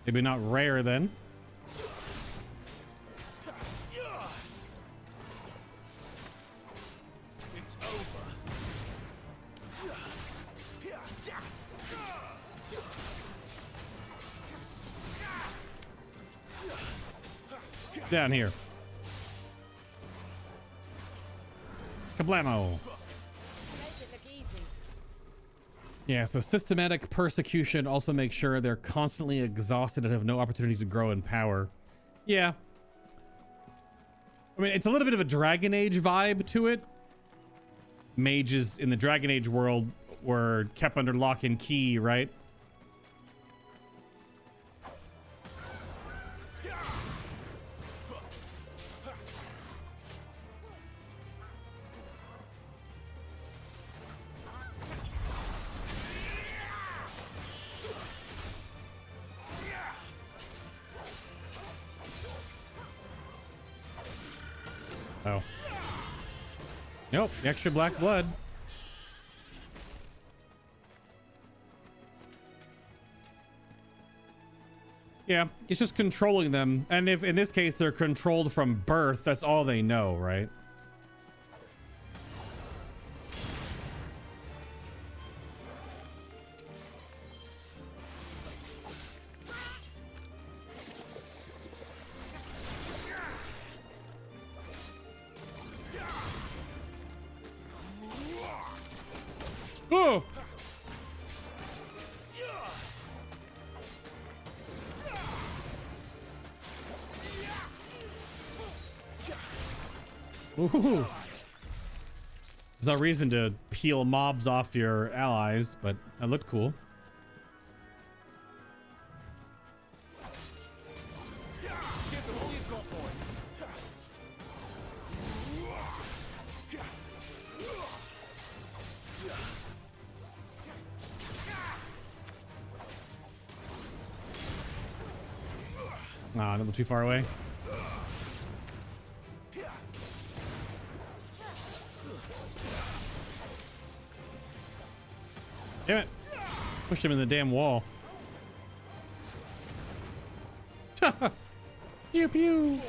Maybe not rare, then. It's over. Down here. Kablamo. Yeah, so systematic persecution also makes sure they're constantly exhausted and have no opportunity to grow in power. Yeah. I mean, it's a little bit of a Dragon Age vibe to it. Mages in the Dragon Age world were kept under lock and key, right? Oh. Nope, extra black blood. Yeah, it's just controlling them. And if in this case they're controlled from birth, that's all they know, right? Oh! Ooh. There's no reason to peel mobs off your allies, but that looked cool. Ah, a little too far away. Damn it. Pushed him in the damn wall. Pew pew.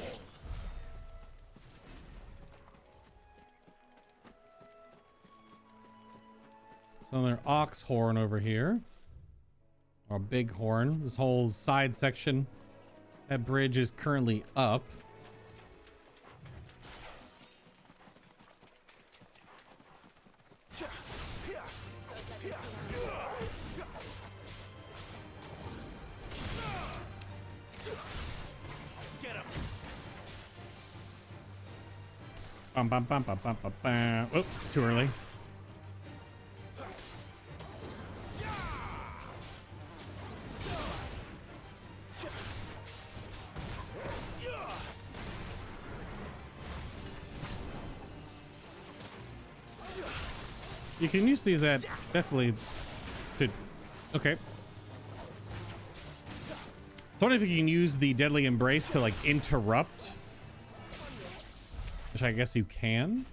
So another ox horn over here. Or a big horn. This whole side section. That bridge is currently up. Bum, bum, bum, bum, bum, bum, bum. Oh, too early. You can use these at definitely to okay. So what if you can use the deadly embrace to like interrupt? Which I guess you can.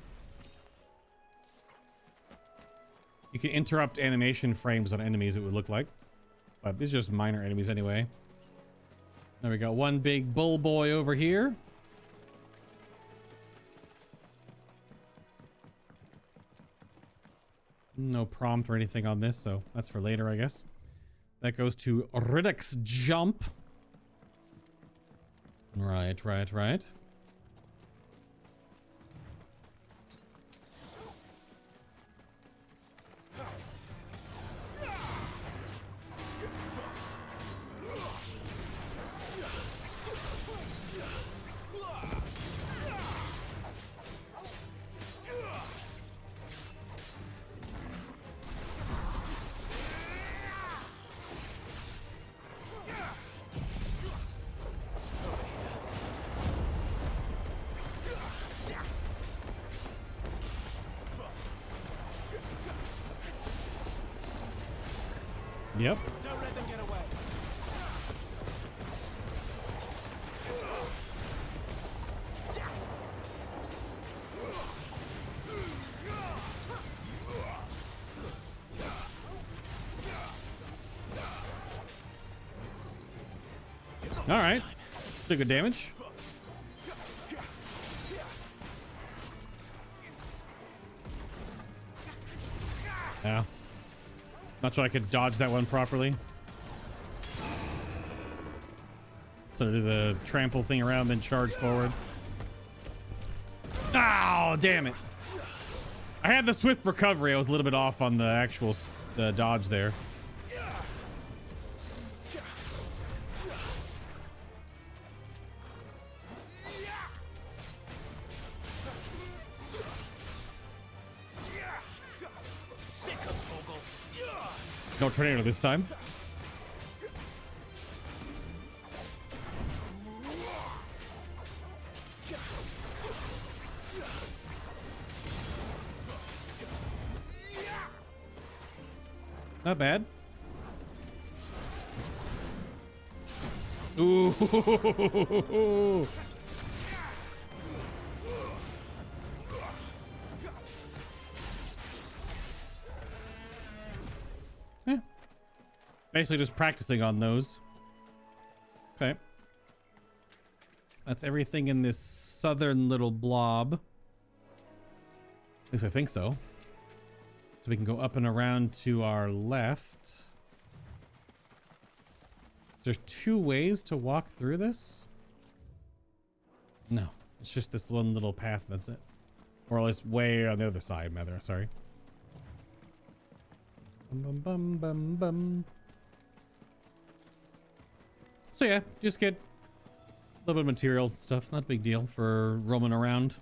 You can interrupt animation frames on enemies, it would look like. But these are just minor enemies anyway. There we go. One big bull boy over here. No prompt or anything on this, so that's for later, I guess. That goes to Riddick's jump. Right, right, right. Yep. Don't let them get away. All right. Took good damage. Yeah. Not sure I could dodge that one properly. So do the trample thing around, then charge forward. Oh, damn it. I had the swift recovery. I was a little bit off on the actual dodge there. No tornado this time. Not bad. Ooh. Basically just practicing on those. Okay. That's everything in this southern little blob. At least I think so. So we can go up and around to our left. There's two ways to walk through this? No. It's just this one little path, that's it. Or at least way on the other side, rather. Sorry. Bum, bum, bum, bum, bum. So yeah, just get a little bit of materials and stuff. Not a big deal for roaming around.